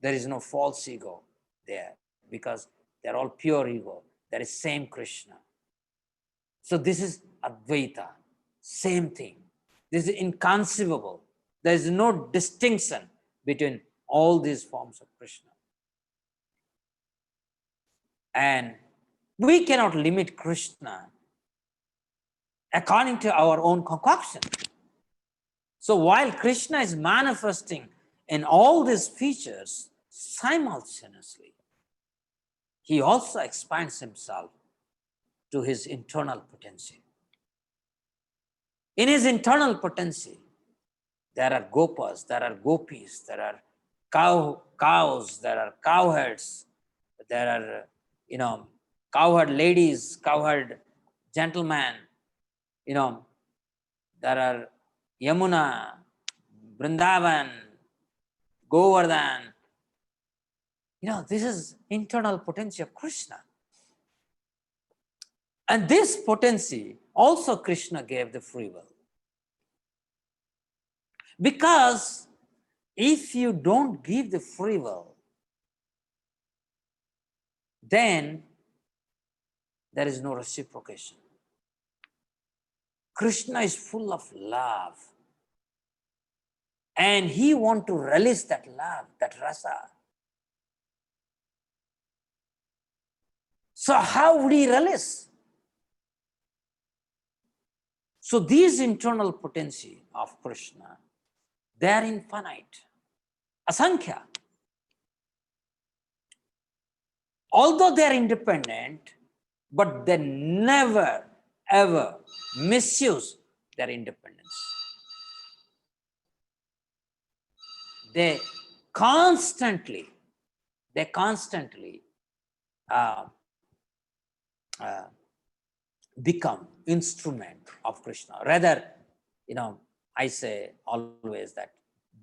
[SPEAKER 7] There is no false ego there, because they're all pure ego. There is same Krishna. So this is Advaita, same thing. This is inconceivable. There is no distinction between all these forms of Krishna. And we cannot limit Krishna according to our own concoction. So while Krishna is manifesting in all these features simultaneously, he also expands himself to his internal potency. In his internal potency, there are gopas, there are gopis, there are cows, there are cowherds, there are, cowherd ladies, cowherd gentlemen, there are Yamuna, Vrindavan, Govardhan. This is internal potency of Krishna. And this potency also Krishna gave the free will. Because if you don't give the free will, then there is no reciprocation. Krishna is full of love. And he wants to release that love, that rasa. So how would he release? So these internal potency of Krishna, they are infinite, asankhya. Although they are independent, but they never, ever misuse their independence. They constantly become instrument of Krishna. Rather, I say always that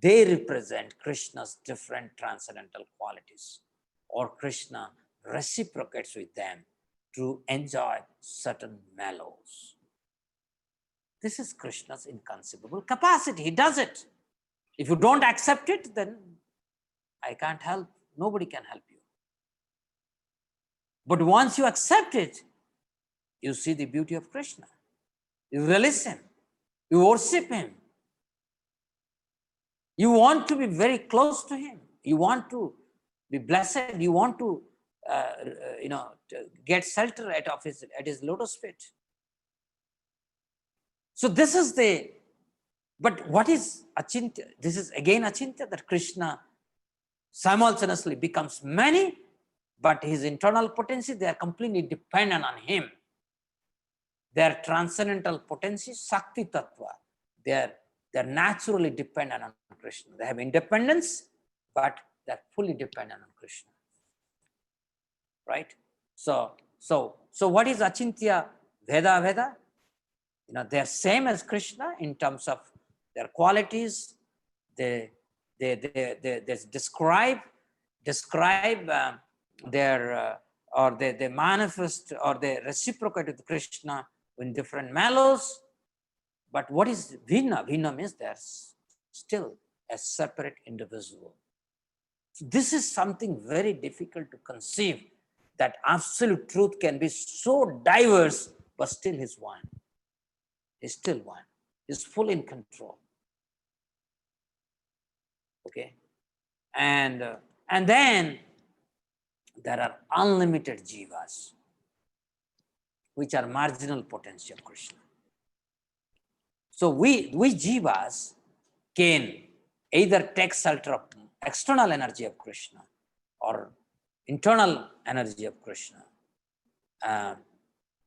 [SPEAKER 7] they represent Krishna's different transcendental qualities, or Krishna reciprocates with them to enjoy certain mellows. This is Krishna's inconceivable capacity. He does it. If you don't accept it, then I can't help. Nobody can help you. But once you accept it, you see the beauty of Krishna. You release him. You worship him. You want to be very close to him. You want to be blessed. You want to, to get shelter at his lotus feet. So this is but what is achintya? This is again achintya, that Krishna simultaneously becomes many, but his internal potency, they are completely dependent on him. Their transcendental potency, Sakti Tattva, they're naturally dependent on Krishna. They have independence, but they're fully dependent on Krishna. Right? So what is achintya Veda? They're same as Krishna in terms of their qualities. They describe their or they manifest, or they reciprocate with Krishna in different mellows. But what is Vinna? Vinna means they're still a separate individual. So this is something very difficult to conceive, that absolute truth can be so diverse, but still he's one. He's still one. He's fully in control. Okay, and then there are unlimited jivas, which are marginal potency of Krishna. So we jivas can either take shelter of external energy of Krishna or internal energy of Krishna.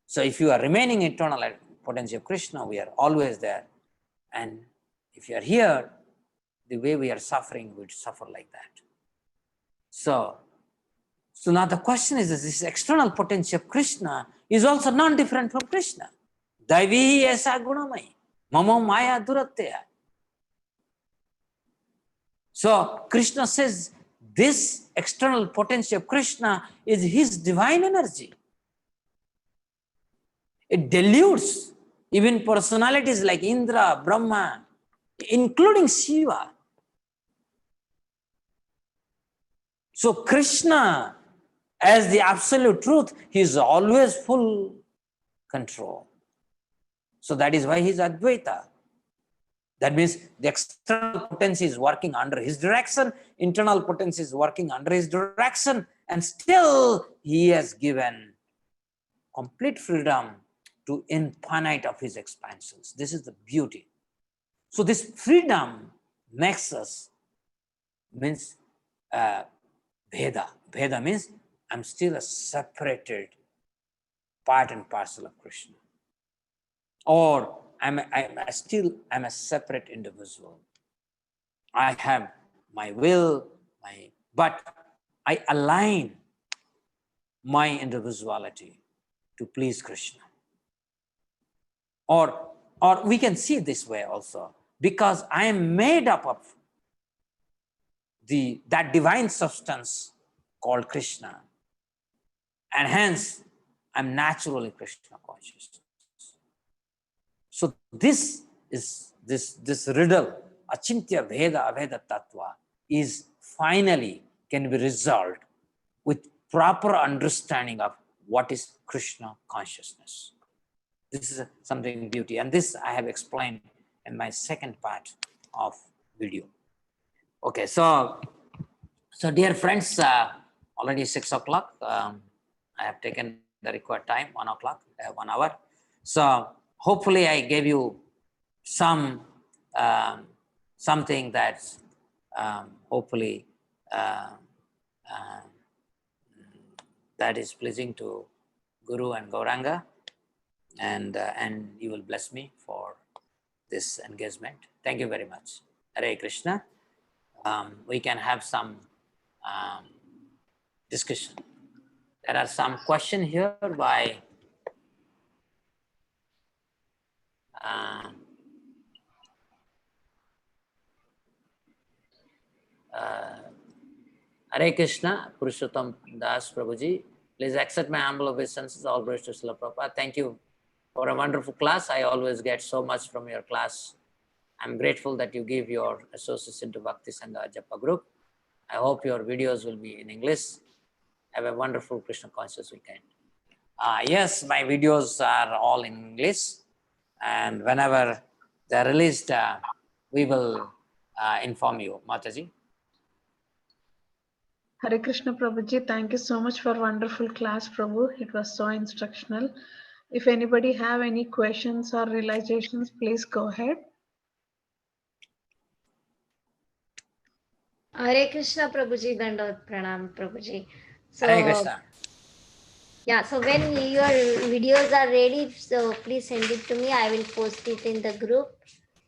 [SPEAKER 7] So if you are remaining internal potency of Krishna, we are always there. And if you are here, the way we are suffering, we suffer like that. So now the question is, this external potency of Krishna is also non-different from Krishna. Daivi esa gunamai, mama maya duratteya. So Krishna says this external potency of Krishna is his divine energy. It dilutes even personalities like Indra, Brahma, including Shiva. So Krishna, as the absolute truth, he is always full control. So that is why he is Advaita. That means the external potency is working under his direction, internal potency is working under his direction, and still he has given complete freedom to infinite of his expansions. This is the beauty. So this freedom makes us, means Veda. Veda means I'm still a separated part and parcel of Krishna. Or I'm a separate individual. I have my will, but I align my individuality to please Krishna. Or we can see it this way also, because I am made up of that divine substance called Krishna, and hence I'm naturally Krishna conscious. So this is this riddle, Achintya Veda Aveda Tattva, is finally can be resolved with proper understanding of what is Krishna consciousness. This is something beauty, and this I have explained in my second part of video. Okay, so dear friends, already 6 o'clock. I have taken the required time, 1 o'clock, 1 hour. So hopefully I gave you some something that's hopefully that is pleasing to Guru and Gauranga, and you will bless me for this engagement. Thank you very much. Hare Krishna. We can have some discussion. There are some questions here by Hare Krishna, Purushottam Das Prabhuji. Please accept my humble obeisances. All praise to Srila Prabhupada. Thank you for a wonderful class. I always get so much from your class. I'm grateful that you give your associates into Bhakti Sangha Japa group. I hope your videos will be in English. Have a wonderful Krishna conscious weekend. Yes, my videos are all in English, and whenever they're released, we will inform you, Mataji.
[SPEAKER 2] Hare Krishna Prabhuji, thank you so much for wonderful class, Prabhu. It was so instructional. If anybody have any questions or realizations, please go ahead.
[SPEAKER 4] Hare Krishna Prabhuji, Dandot Pranam Prabhuji. So,
[SPEAKER 7] Hare Krishna.
[SPEAKER 4] yeah, so when your videos are ready, so please send it to me. I will post it in the group,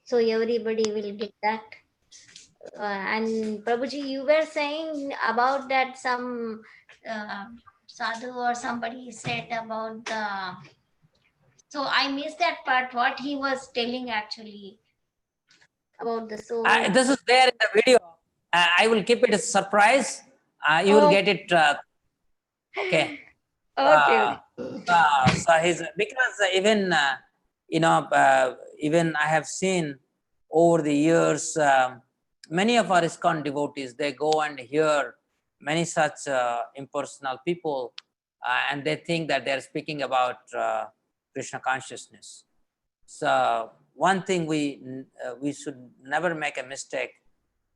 [SPEAKER 4] so everybody will get that. And Prabhuji, you were saying about that some sadhu or somebody said about the. So I missed that part. What he was telling actually about the soul.
[SPEAKER 7] This is there in the video. I will keep it a surprise. You will get it. Okay.
[SPEAKER 4] Okay.
[SPEAKER 7] So his, because even even I have seen over the years, many of our ISKCON devotees, they go and hear many such impersonal people, and they think that they're speaking about Krishna consciousness. So one thing we should never make a mistake,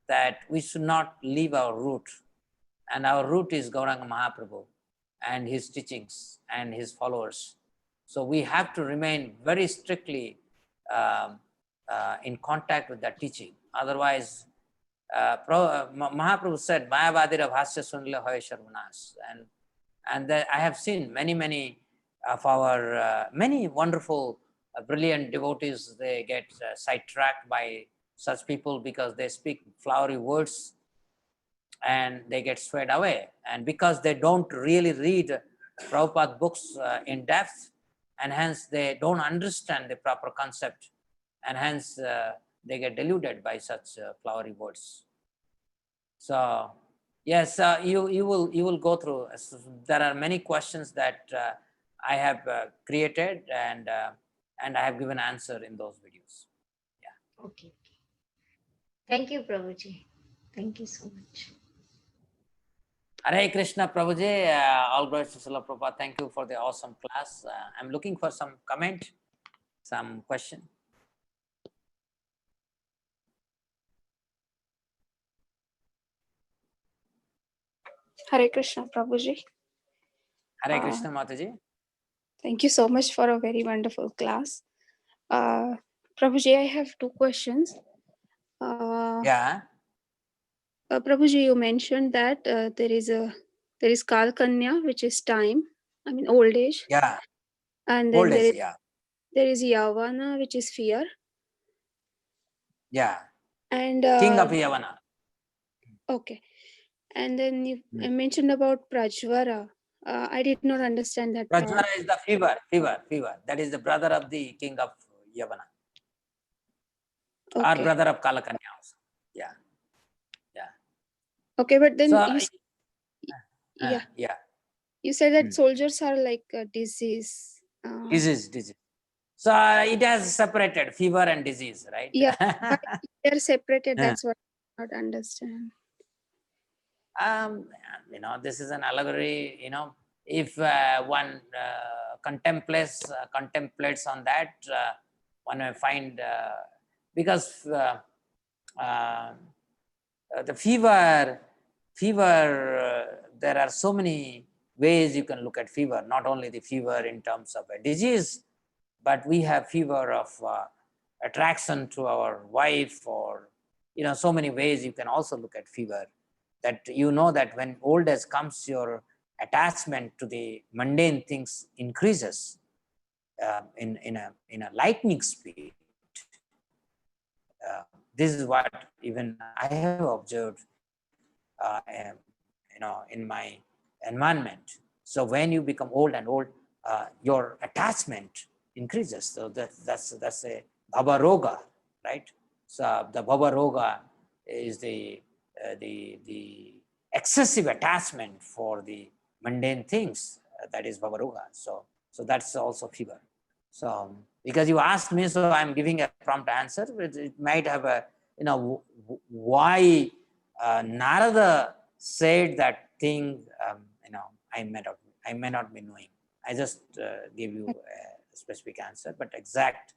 [SPEAKER 7] that we should not leave our root, and our root is Gauranga Mahaprabhu and his teachings and his followers. So we have to remain very strictly in contact with that teaching. Otherwise, Mahaprabhu said, Mayavadira bhasya sunila hoy sharvanas. And I have seen many of our, many wonderful, brilliant devotees, they get sidetracked by such people because they speak flowery words and they get swayed away. And because they don't really read Prabhupada books in depth, and hence they don't understand the proper concept, and hence they get deluded by such flowery words. So yes, you will go through. There are many questions that I have created, and I have given answer in those videos. Yeah.
[SPEAKER 4] Okay. Thank you, Prabhuji. Thank you so much.
[SPEAKER 7] Hare Krishna Prabhuji, all glories to Srila Prabhupada. Thank you for the awesome class. I'm looking for some comment, some question.
[SPEAKER 5] Hare Krishna, Prabhuji.
[SPEAKER 7] Hare Krishna, Mataji.
[SPEAKER 5] Thank you so much for a very wonderful class. Prabhuji, I have two questions.
[SPEAKER 7] Yeah.
[SPEAKER 5] Prabhuji, you mentioned that there is Kal Kanya, which is time, I mean old age,
[SPEAKER 7] Yeah.
[SPEAKER 5] and
[SPEAKER 7] Old
[SPEAKER 5] then
[SPEAKER 7] age, yeah.
[SPEAKER 5] there is Yavana, which is fear,
[SPEAKER 7] Yeah.
[SPEAKER 5] and
[SPEAKER 7] King of Yavana.
[SPEAKER 5] okay, and then you mentioned about Prajvara. I did not understand that part.
[SPEAKER 7] Prajvara is the fever. That is the brother of the king of Yavana. Or
[SPEAKER 5] Okay.
[SPEAKER 7] brother of Kalakanya also. Yeah. Yeah.
[SPEAKER 5] Okay, but then
[SPEAKER 7] So,
[SPEAKER 5] yeah,
[SPEAKER 7] yeah.
[SPEAKER 5] you said that soldiers are like a disease.
[SPEAKER 7] Disease. So it has separated fever and disease, right?
[SPEAKER 5] Yeah, but they're separated. That's what I don't understand.
[SPEAKER 7] This is an allegory. If one contemplates on that, one may find because the fever. There are so many ways you can look at fever. Not only the fever in terms of a disease, but we have fever of attraction to our wife, or so many ways you can also look at fever. That that when old age comes, your attachment to the mundane things increases in a lightning speed. This is what even I have observed in my environment. So when you become old and old, your attachment increases. So that's a bhava roga, right? So the bhava roga is the excessive attachment for the mundane things. That is bhava roga. So that's also fever. So because you asked me, so I'm giving a prompt answer. It might have a why Narada said that thing. I may not be knowing. I just give you a specific answer, but exact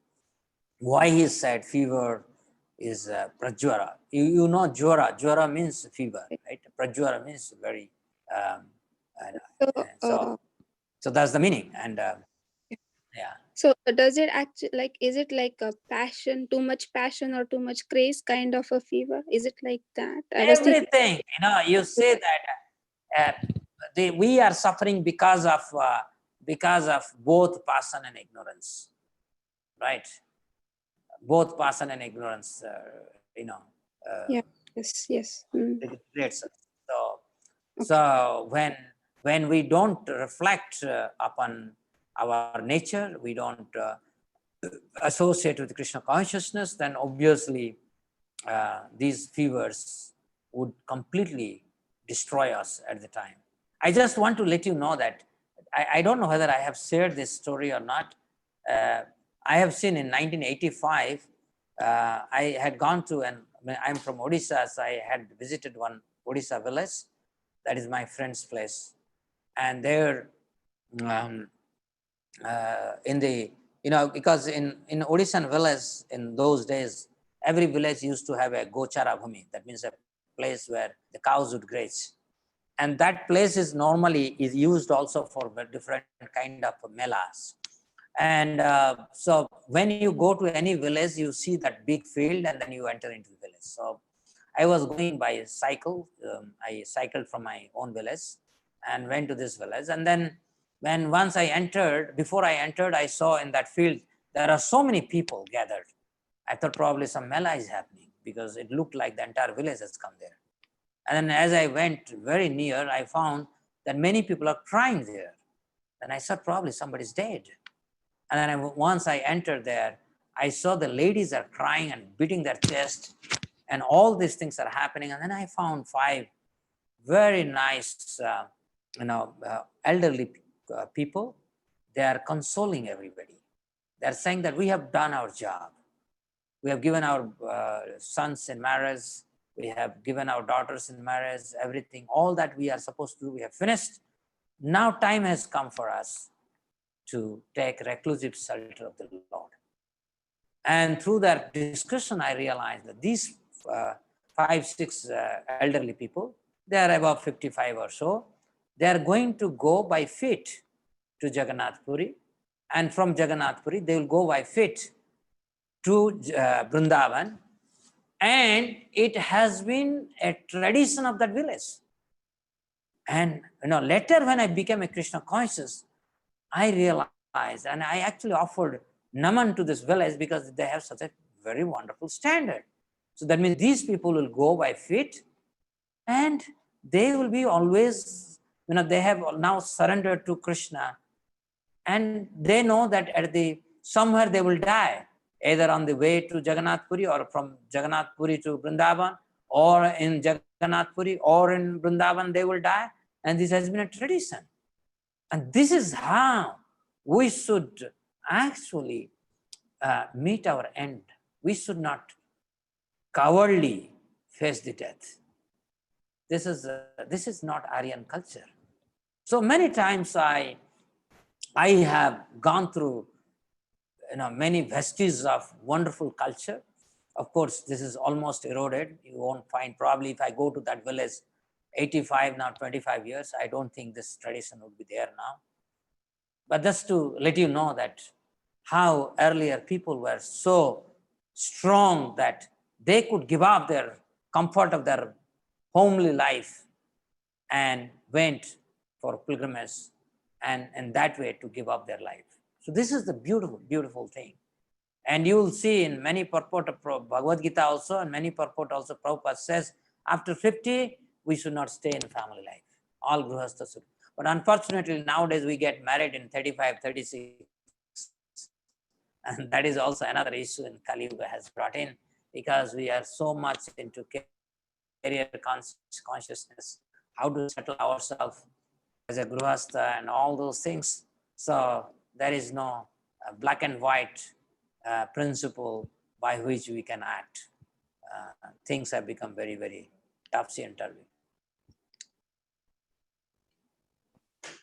[SPEAKER 7] why he said fever is prajwara. You know jwara. Jwara means fever, right? Prajwara means very. So that's the meaning, and yeah.
[SPEAKER 5] So does it actually is it like a passion, too much passion or too much craze kind of a fever? Is it like that? I was thinking.
[SPEAKER 7] Everything, you say that we are suffering because of both passion and ignorance, right? Both passion and ignorance,
[SPEAKER 5] Yeah. Yes.
[SPEAKER 7] creates us. So when we don't reflect upon our nature, we don't associate with Krishna consciousness, then obviously these fevers would completely destroy us at the time. I just want to let you know that I don't know whether I have shared this story or not. I have seen in 1985, I had gone to, I'm from Odisha, so I had visited one Odisha village. That is my friend's place. And there, in the, because in Odishan village in those days, every village used to have a gochara bhumi. That means a place where the cows would graze. And that place is normally used also for different kind of melas. And so when you go to any village, you see that big field and then you enter into the village. So I was going by cycle. I cycled from my own village and went to this village. And then once I entered, before I entered, I saw in that field, there are so many people gathered. I thought probably some mela is happening because it looked like the entire village has come there. And then as I went very near, I found that many people are crying there. And I thought probably somebody's dead. And then once I entered there, I saw the ladies are crying and beating their chest, and all these things are happening. And then I found 5 very nice, elderly people. They are consoling everybody. They are saying that we have done our job. We have given our sons in marriage. We have given our daughters in marriage, everything, all that we are supposed to do, we have finished. Now time has come for us to take reclusive shelter of the Lord. And through that discussion, I realized that these 5, 6 elderly people, they are above 55 or so, they are going to go by feet to Jagannath Puri, and from Jagannath Puri they will go by feet to Vrindavan, and it has been a tradition of that village. And later when I became a Krishna conscious, I realized, and I actually offered naman to this village because they have such a very wonderful standard. So that means these people will go by feet, and they will be always, they have now surrendered to Krishna, and they know that somewhere they will die, either on the way to Jagannath Puri, or from Jagannath Puri to Vrindavan, or in Jagannath Puri or in Vrindavan they will die. And this has been a tradition. And this is how we should actually meet our end. We should not cowardly face the death. This is not Aryan culture. So many times I have gone through many vestiges of wonderful culture. Of course, this is almost eroded. You won't find, probably if I go to that village 85 now, 25 years, I don't think this tradition would be there now. But just to let you know that how earlier people were so strong that they could give up their comfort of their homely life and went for pilgrimage, and in that way to give up their life. So this is the beautiful, beautiful thing. And you will see in many purport of Bhagavad Gita also, and many purport also, Prabhupada says, after 50, we should not stay in family life. All grihasthas should. But unfortunately, nowadays we get married in 35, 36. And that is also another issue in Kali Yuga has brought in, because we are so much into career consciousness, how to settle ourselves as a grihastha and all those things. So there is no black and white principle by which we can act. Things have become very, very topsy and turvy.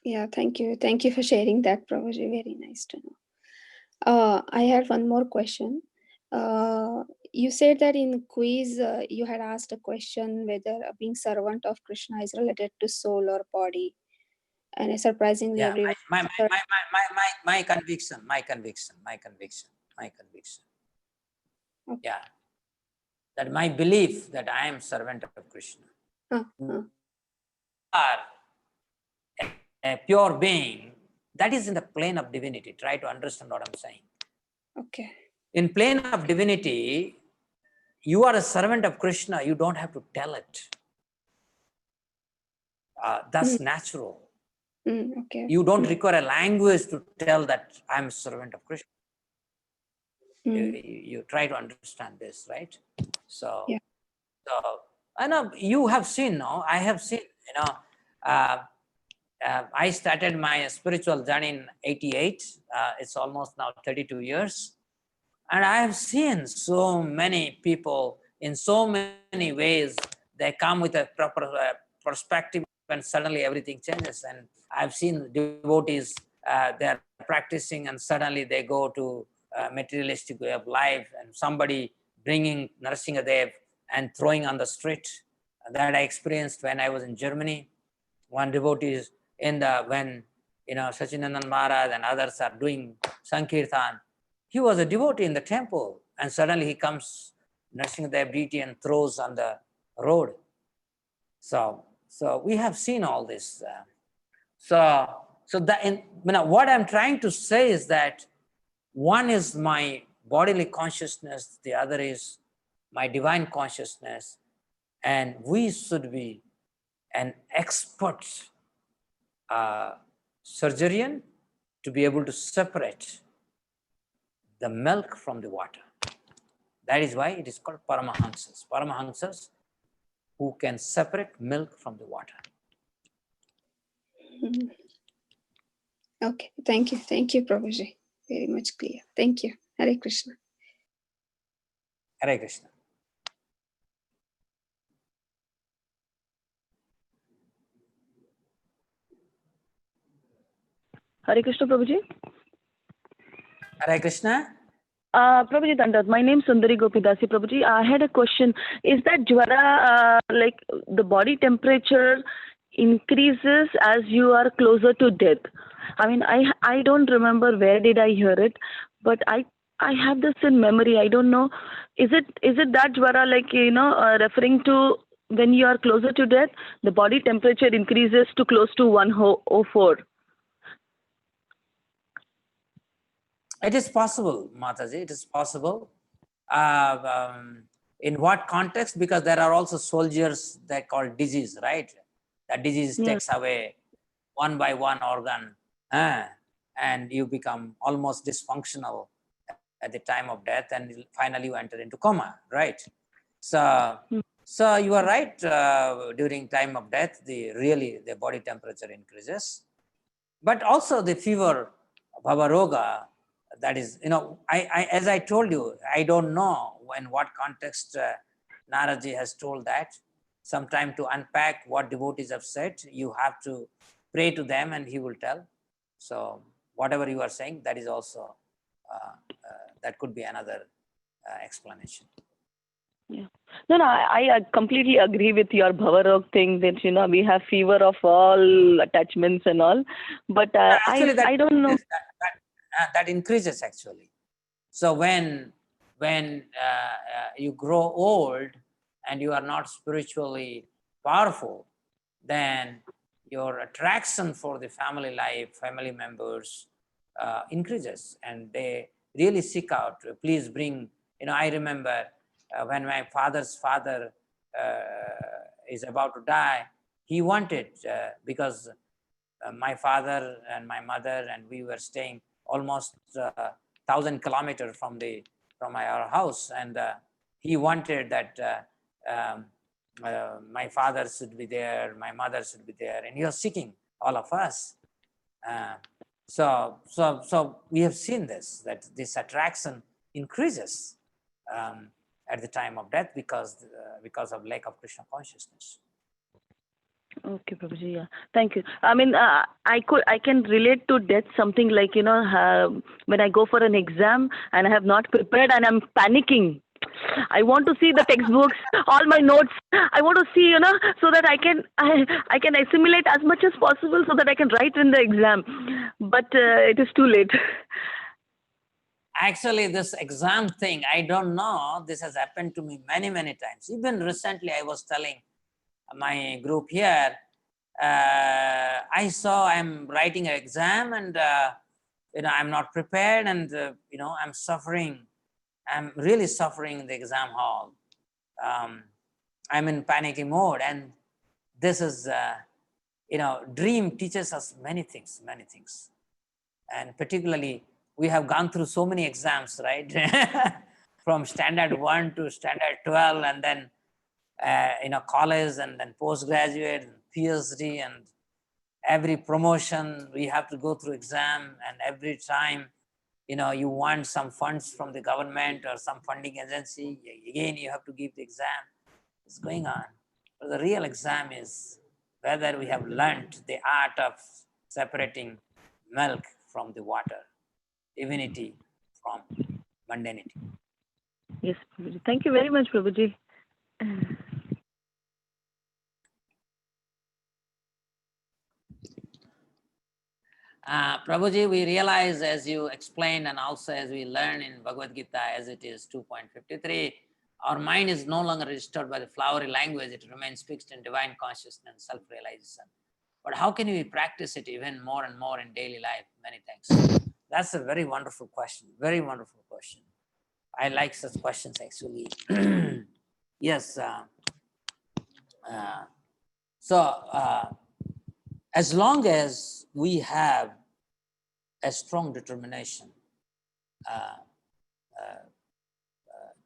[SPEAKER 5] Yeah, thank you. Thank you for sharing that, Prabhuji. Very nice to know. I had one more question. You said that in quiz, you had asked a question whether being servant of Krishna is related to soul or body. And surprisingly,
[SPEAKER 7] Yeah,
[SPEAKER 5] everyone.
[SPEAKER 7] my conviction.
[SPEAKER 5] Okay.
[SPEAKER 7] Yeah, that my belief that I am servant of Krishna. Are a pure being, that is in the plane of divinity. Try to understand what I'm saying.
[SPEAKER 5] Okay.
[SPEAKER 7] In plane of divinity, you are a servant of Krishna. You don't have to tell it. That's natural.
[SPEAKER 5] Okay.
[SPEAKER 7] You don't require a language to tell that I'm a servant of Krishna. You try to understand this, right? So,
[SPEAKER 5] yeah.
[SPEAKER 7] So I know you have seen, no? I have seen, I started my spiritual journey in 88. It's almost now 32 years. And I have seen so many people in so many ways. They come with a proper perspective, and suddenly everything changes. And I've seen devotees, they're practicing, and suddenly they go to materialistic way of life, and somebody bringing Narasimhadev and throwing on the street. That I experienced when I was in Germany. One devotee is when Sachinandan Maharaj and others are doing Sankirtan, he was a devotee in the temple, and suddenly he comes, Narasimhadev deity, and throws on the road. So we have seen all this. What I'm trying to say is that one is my bodily consciousness, the other is my divine consciousness, and we should be an expert surgeon to be able to separate the milk from the water. That is why it is called Paramahansas. Paramahansas who can separate milk from the water.
[SPEAKER 5] Okay, thank you. Thank you, Prabhuji. Very much clear. Thank you. Hare Krishna.
[SPEAKER 7] Hare Krishna.
[SPEAKER 9] Hare Krishna, Prabhuji.
[SPEAKER 7] Hare Krishna.
[SPEAKER 9] Prabhuji Dandat, my name is Sundari Gopidasi. Prabhuji, I had a question. Is that jwara, like the body temperature increases as you are closer to death? I mean, I don't remember where did I hear it, but I have this in memory. I don't know. Is it that jwara, like, referring to when you are closer to death, the body temperature increases to close to 104?
[SPEAKER 7] It is possible, Mataji, it is possible. In what context? Because there are also soldiers that call disease, right? That disease takes away one by one organ, and you become almost dysfunctional at the time of death, and finally you enter into coma, right? So you are right. During time of death, the body temperature increases, but also the fever, bhavaroga, that is, I as I told you, I don't know in what context Naraji has told that. Sometime to unpack what devotees have said, you have to pray to them and he will tell. So whatever you are saying, that is also, that could be another explanation.
[SPEAKER 9] Yeah. No, I completely agree with your Bhavarog thing that, we have fever of all attachments and all. But
[SPEAKER 7] Actually,
[SPEAKER 9] I don't know.
[SPEAKER 7] That increases actually. So when you grow old and you are not spiritually powerful, then your attraction for the family life, family members increases, and they really seek out, please bring, I remember when my father's father is about to die, he wanted, because my father and my mother and we were staying almost 1,000 kilometers from our house, and he wanted that my father should be there, my mother should be there, and he was seeking all of us. So we have seen this, that this attraction increases at the time of death because of lack of Krishna consciousness.
[SPEAKER 9] Okay, Prabhuji, yeah. Thank you. I mean, I can relate to death something like, when I go for an exam and I have not prepared and I'm panicking. I want to see the textbooks, all my notes. I want to see, so that I can assimilate as much as possible so that I can write in the exam. But it is too late.
[SPEAKER 7] Actually, this exam thing, I don't know. This has happened to me many, many times. Even recently, I was telling my group here, I saw I'm writing an exam and, I'm not prepared and, I'm suffering. I'm really suffering in the exam hall. I'm in panicky mode, and this is, dream teaches us many things, and particularly we have gone through so many exams, right? From standard 1 to standard 12, and then college, and then postgraduate, and PhD, and every promotion we have to go through exam, and every time you want some funds from the government or some funding agency, again you have to give the exam. It's going on. But the real exam is whether we have learned the art of separating milk from the water, divinity from mundanity.
[SPEAKER 9] Yes, Prabhuji. Thank you very much, Prabhuji.
[SPEAKER 7] Prabhuji, we realize, as you explained and also as we learn in Bhagavad Gita as it is 2.53, our mind is no longer registered by the flowery language, it remains fixed in divine consciousness and self-realization. But how can we practice it even more and more in daily life? Many thanks. That's a very wonderful question, very wonderful question. I like such questions actually. Yes. As long as we have a strong determination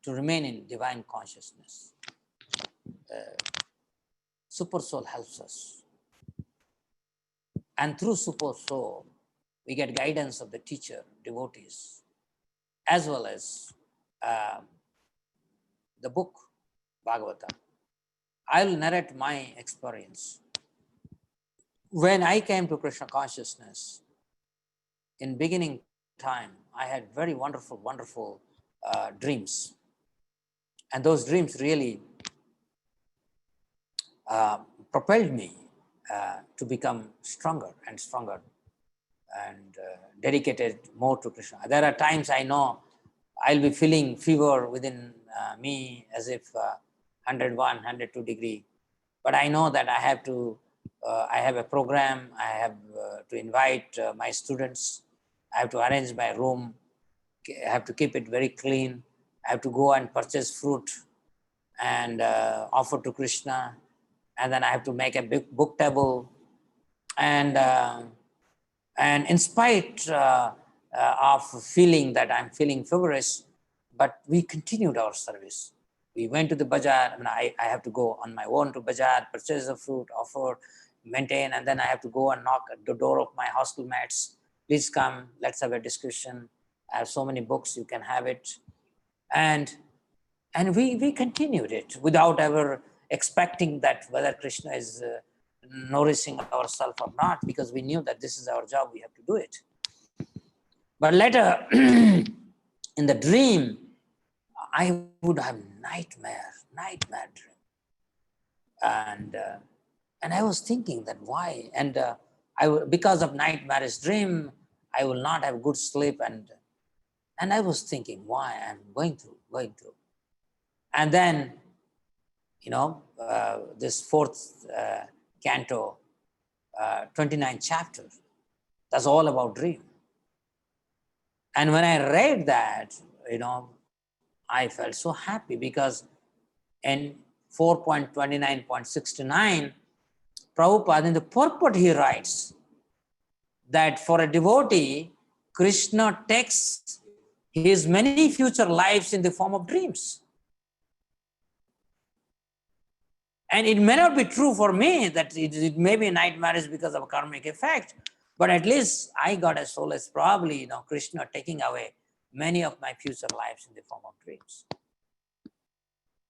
[SPEAKER 7] to remain in divine consciousness, Super Soul helps us. And through Super Soul, we get guidance of the teacher, devotees, as well as the book, Bhagavatam. I'll narrate my experience. When I came to Krishna consciousness, in beginning time, I had very wonderful dreams. And those dreams really propelled me to become stronger and stronger and dedicated more to Krishna. There are times I know I'll be feeling fever within me as if 101, 102 degree. But I know that I have to, I have a program, I have to invite my students, I have to arrange my room, I have to keep it very clean, I have to go and purchase fruit and offer to Krishna, and then I have to make a big book table. And in spite of feeling that I'm feeling feverish, but we continued our service. We went to the bazaar. I mean, I have to go on my own to bazaar, purchase the fruit, offer, maintain, and then I have to go and knock at the door of my hostel mates. Please come, let's have a discussion. I have so many books, you can have it. And we continued it without ever expecting that whether Krishna is nourishing ourselves or not, because we knew that this is our job, we have to do it. But later, in the dream, I would have nightmare dream. And I was thinking that why? And because of nightmarish dream, I will not have good sleep. And I was thinking why I'm going through. And then, this fourth canto, 29th chapter, that's all about dream. And when I read that, I felt so happy, because in 4.29.69, Prabhupada, in the purport, he writes that for a devotee, Krishna takes his many future lives in the form of dreams. And it may not be true for me that it may be nightmares because of karmic effect, but at least I got a solace, probably, Krishna taking away many of my future lives in the form of dreams.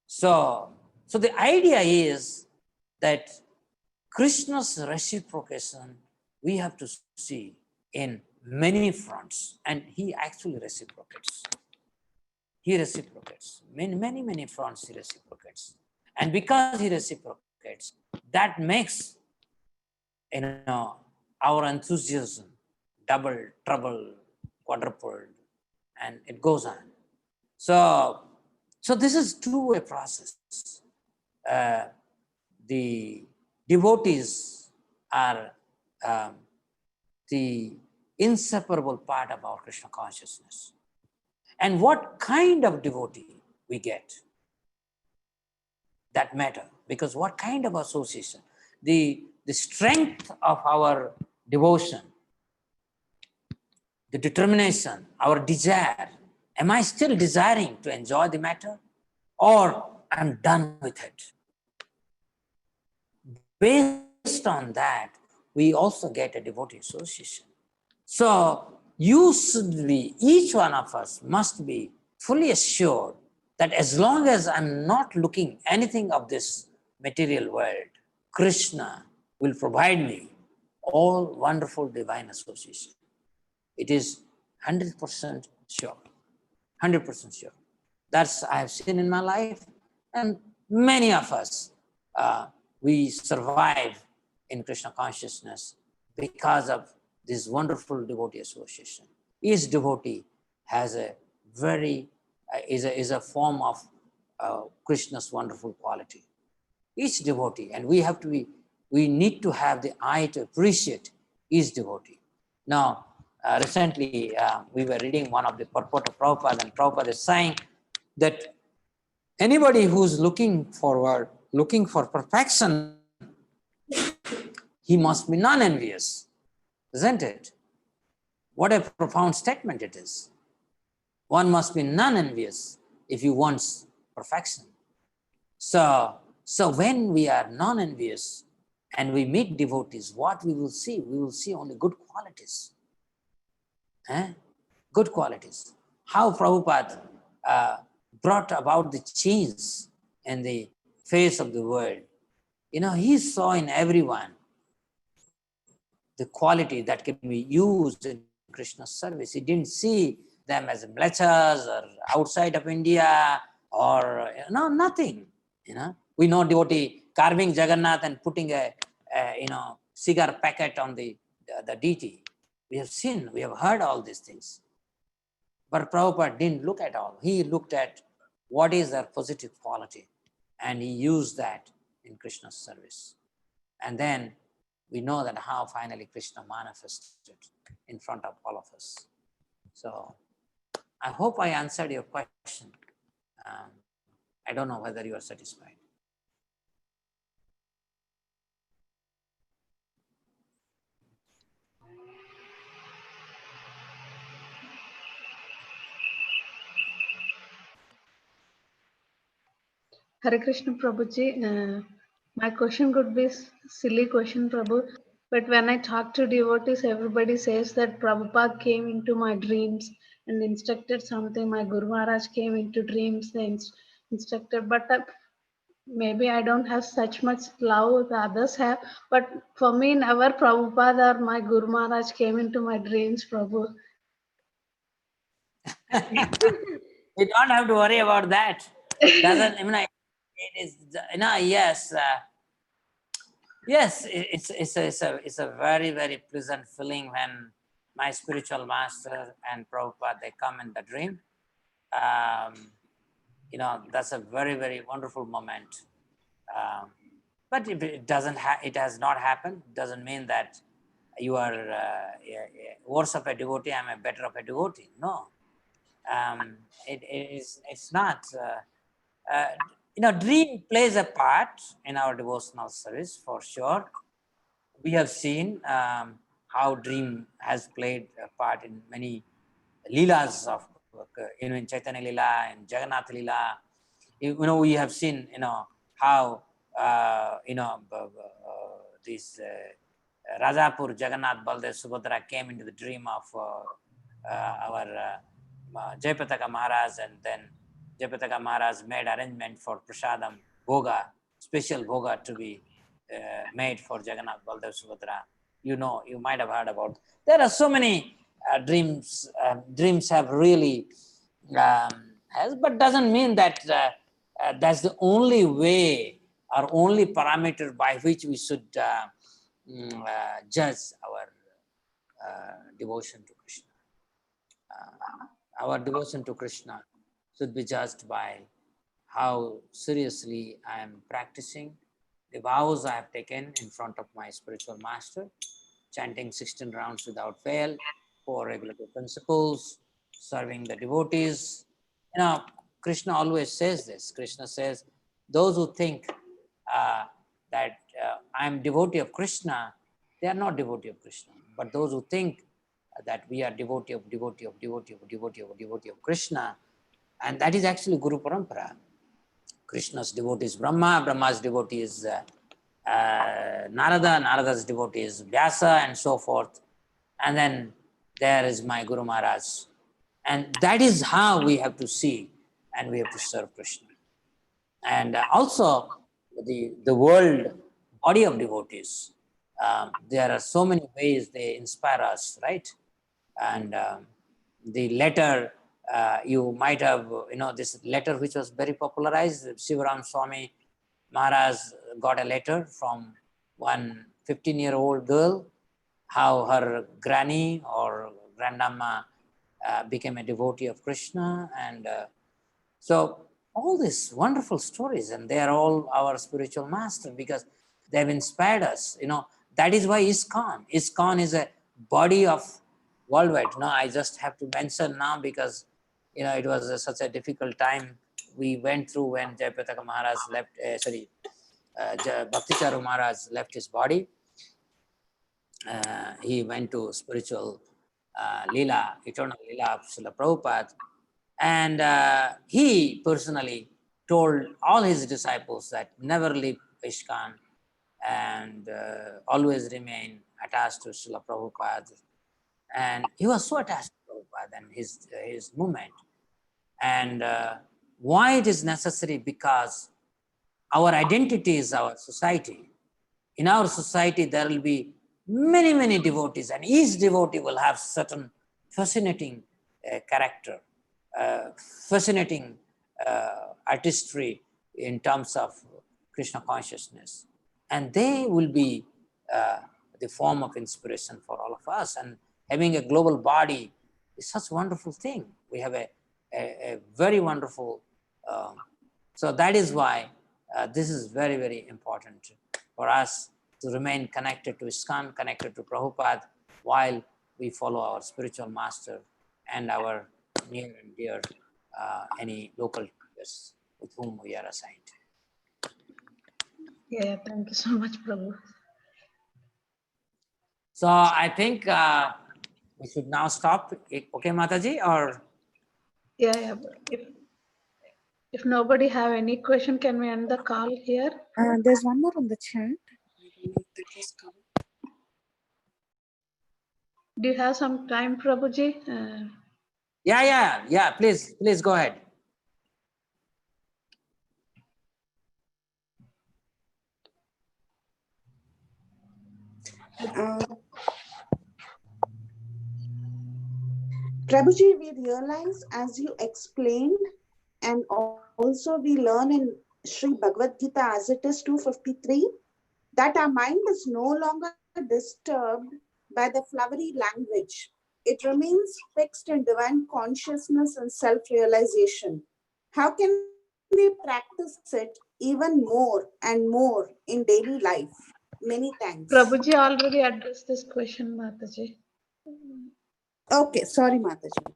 [SPEAKER 7] So the idea is that Krishna's reciprocation we have to see in many fronts, and he actually reciprocates. He reciprocates. Many fronts he reciprocates. And because he reciprocates, that makes our enthusiasm double, treble, quadrupled, and it goes on. So this is two-way process. The devotees are the inseparable part of our Krishna consciousness. And what kind of devotee we get, that matter, because what kind of association, the strength of our devotion, the determination, our desire, am I still desiring to enjoy the matter, or I'm done with it? Based on that, we also get a devotee association. So each one of us must be fully assured that as long as I'm not looking anything of this material world, Krishna will provide me all wonderful divine association. It is 100% sure. 100% sure. That's I have seen in my life, and many of us, we survive in Krishna consciousness because of this wonderful devotee association. Each devotee has a very, is a form of Krishna's wonderful quality. Each devotee, and we need to have the eye to appreciate each devotee. Now, recently we were reading one of the purport of Prabhupada, and Prabhupada is saying that anybody who's looking for perfection, he must be non-envious, isn't it? What a profound statement it is. One must be non-envious if you want perfection. So when we are non-envious and we meet devotees, what we will see? We will see only good qualities. Good qualities. How Prabhupada brought about the change in the face of the world. He saw in everyone the quality that can be used in Krishna's service. He didn't see them as mlechas or outside of India or nothing. We know devotee carving Jagannath and putting a cigar packet on the deity. We have seen, we have heard all these things. But Prabhupada didn't look at all. He looked at what is their positive quality, and he used that in Krishna's service. And then we know that how finally Krishna manifested in front of all of us. So I hope I answered your question. I don't know whether you are satisfied.
[SPEAKER 2] Hare Krishna Prabhuji. My question could be silly question, Prabhu. But when I talk to devotees, everybody says that Prabhupada came into my dreams and instructed something. My Guru Maharaj came into dreams and instructed. But maybe I don't have such much love the others have. But for me, never Prabhupada or my Guru Maharaj came into my dreams, Prabhu.
[SPEAKER 7] You don't have to worry about that. Doesn't it is yes. Yes, it's a very, very pleasant feeling when my spiritual master and Prabhupada, they come in the dream. That's a very, very wonderful moment. But if it it has not happened, doesn't mean that you are worse of a devotee, I'm a better of a devotee. No, it's not. Dream plays a part in our devotional service for sure. We have seen how dream has played a part in many Lilas of, in Chaitanya Lila and Jagannath Lila. We have seen, how, this Rajapur Jagannath Baldev Subhadra came into the dream of our Jayapataka Maharaj, and then Jayapataka Maharaj made arrangement for Prasadam Bhoga, special Bhoga to be made for Jagannath Baldev Subhadra. You might have heard about. There are so many dreams. Dreams have really but doesn't mean that that's the only way or only parameter by which we should judge our devotion to Krishna. Our devotion to Krishna should be judged by how seriously I am practicing the vows I have taken in front of my spiritual master, chanting 16 rounds without fail, 4 regulative principles, serving the devotees. Krishna always says this. Krishna says, those who think that I am devotee of Krishna, they are not devotee of Krishna. But those who think that we are devotee of Krishna, and that is actually Guru Parampara. Krishna's devotee is Brahma, Brahma's devotee is Narada, Narada's devotee is Vyasa, and so forth. And then there is my Guru Maharaj. And that is how we have to see and we have to serve Krishna. And also the world body of devotees. There are so many ways they inspire us, right? And the letter, you might have, this letter which was very popularized, Sivaram Swami Maharaj got a letter from one 15-year-old girl, how her granny or grandamma became a devotee of Krishna. And so all these wonderful stories, and they are all our spiritual master because they have inspired us. That is why ISKCON is a body of worldwide. I just have to mention now because it was such a difficult time we went through when Jayapataka Maharaj left, Bhakti Charu Maharaj left his body. He went to spiritual Lila, eternal Lila of Srila Prabhupada. And he personally told all his disciples that never leave ISKCON and always remain attached to Srila Prabhupada. And he was so attached to Prabhupada and his movement. And why it is necessary? Because our identity is our society. In our society, there will be many, many devotees, and each devotee will have certain fascinating character, fascinating artistry in terms of Krishna consciousness. And they will be the form of inspiration for all of us. And having a global body is such a wonderful thing. We have a very wonderful, so that is why this is very, very important for us to remain connected to ISKCON, connected to Prabhupada, while we follow our spiritual master and our near and dear any local teachers with whom we are assigned.
[SPEAKER 2] Yeah, thank you so much, Prabhu.
[SPEAKER 7] So I think we should now stop. Okay, Mataji, or?
[SPEAKER 2] Yeah. If nobody have any question, can we end the call here?
[SPEAKER 10] There's one more on the chat. That was covered.
[SPEAKER 2] Do you have some time, Prabhuji?
[SPEAKER 7] Yeah. Please go ahead.
[SPEAKER 10] Prabhuji, we realize as you explained, and also we learn in Sri Bhagavad Gita as it is 253, that our mind is no longer disturbed by the flowery language. It remains fixed in divine consciousness and self-realization. How can we practice it even more and more in daily life? Many thanks.
[SPEAKER 2] Prabhuji already addressed this question, Mataji.
[SPEAKER 10] Okay, sorry, Mataji.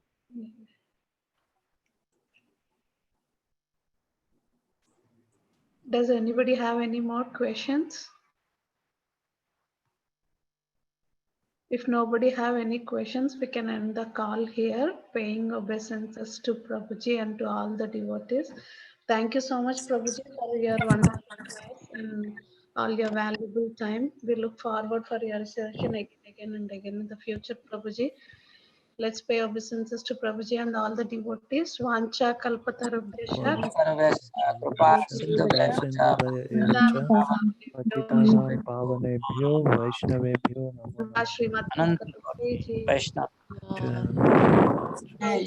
[SPEAKER 2] Does anybody have any more questions? If nobody have any questions, we can end the call here, paying obeisances to Prabhuji and to all the devotees. Thank you so much, Prabhuji, for your wonderful class and all your valuable time. We look forward for your session again and again in the future, Prabhuji. Let's pay obeisances to Prabhuji and all the devotees. Vancha kalpatarubhyascha.
[SPEAKER 11] पतितानां पावनेभ्यो वैष्णवेभ्यो नमो नमः।
[SPEAKER 2] Srimad
[SPEAKER 7] Anant
[SPEAKER 2] Bhagavatam.
[SPEAKER 7] Vaishnava.
[SPEAKER 11] जय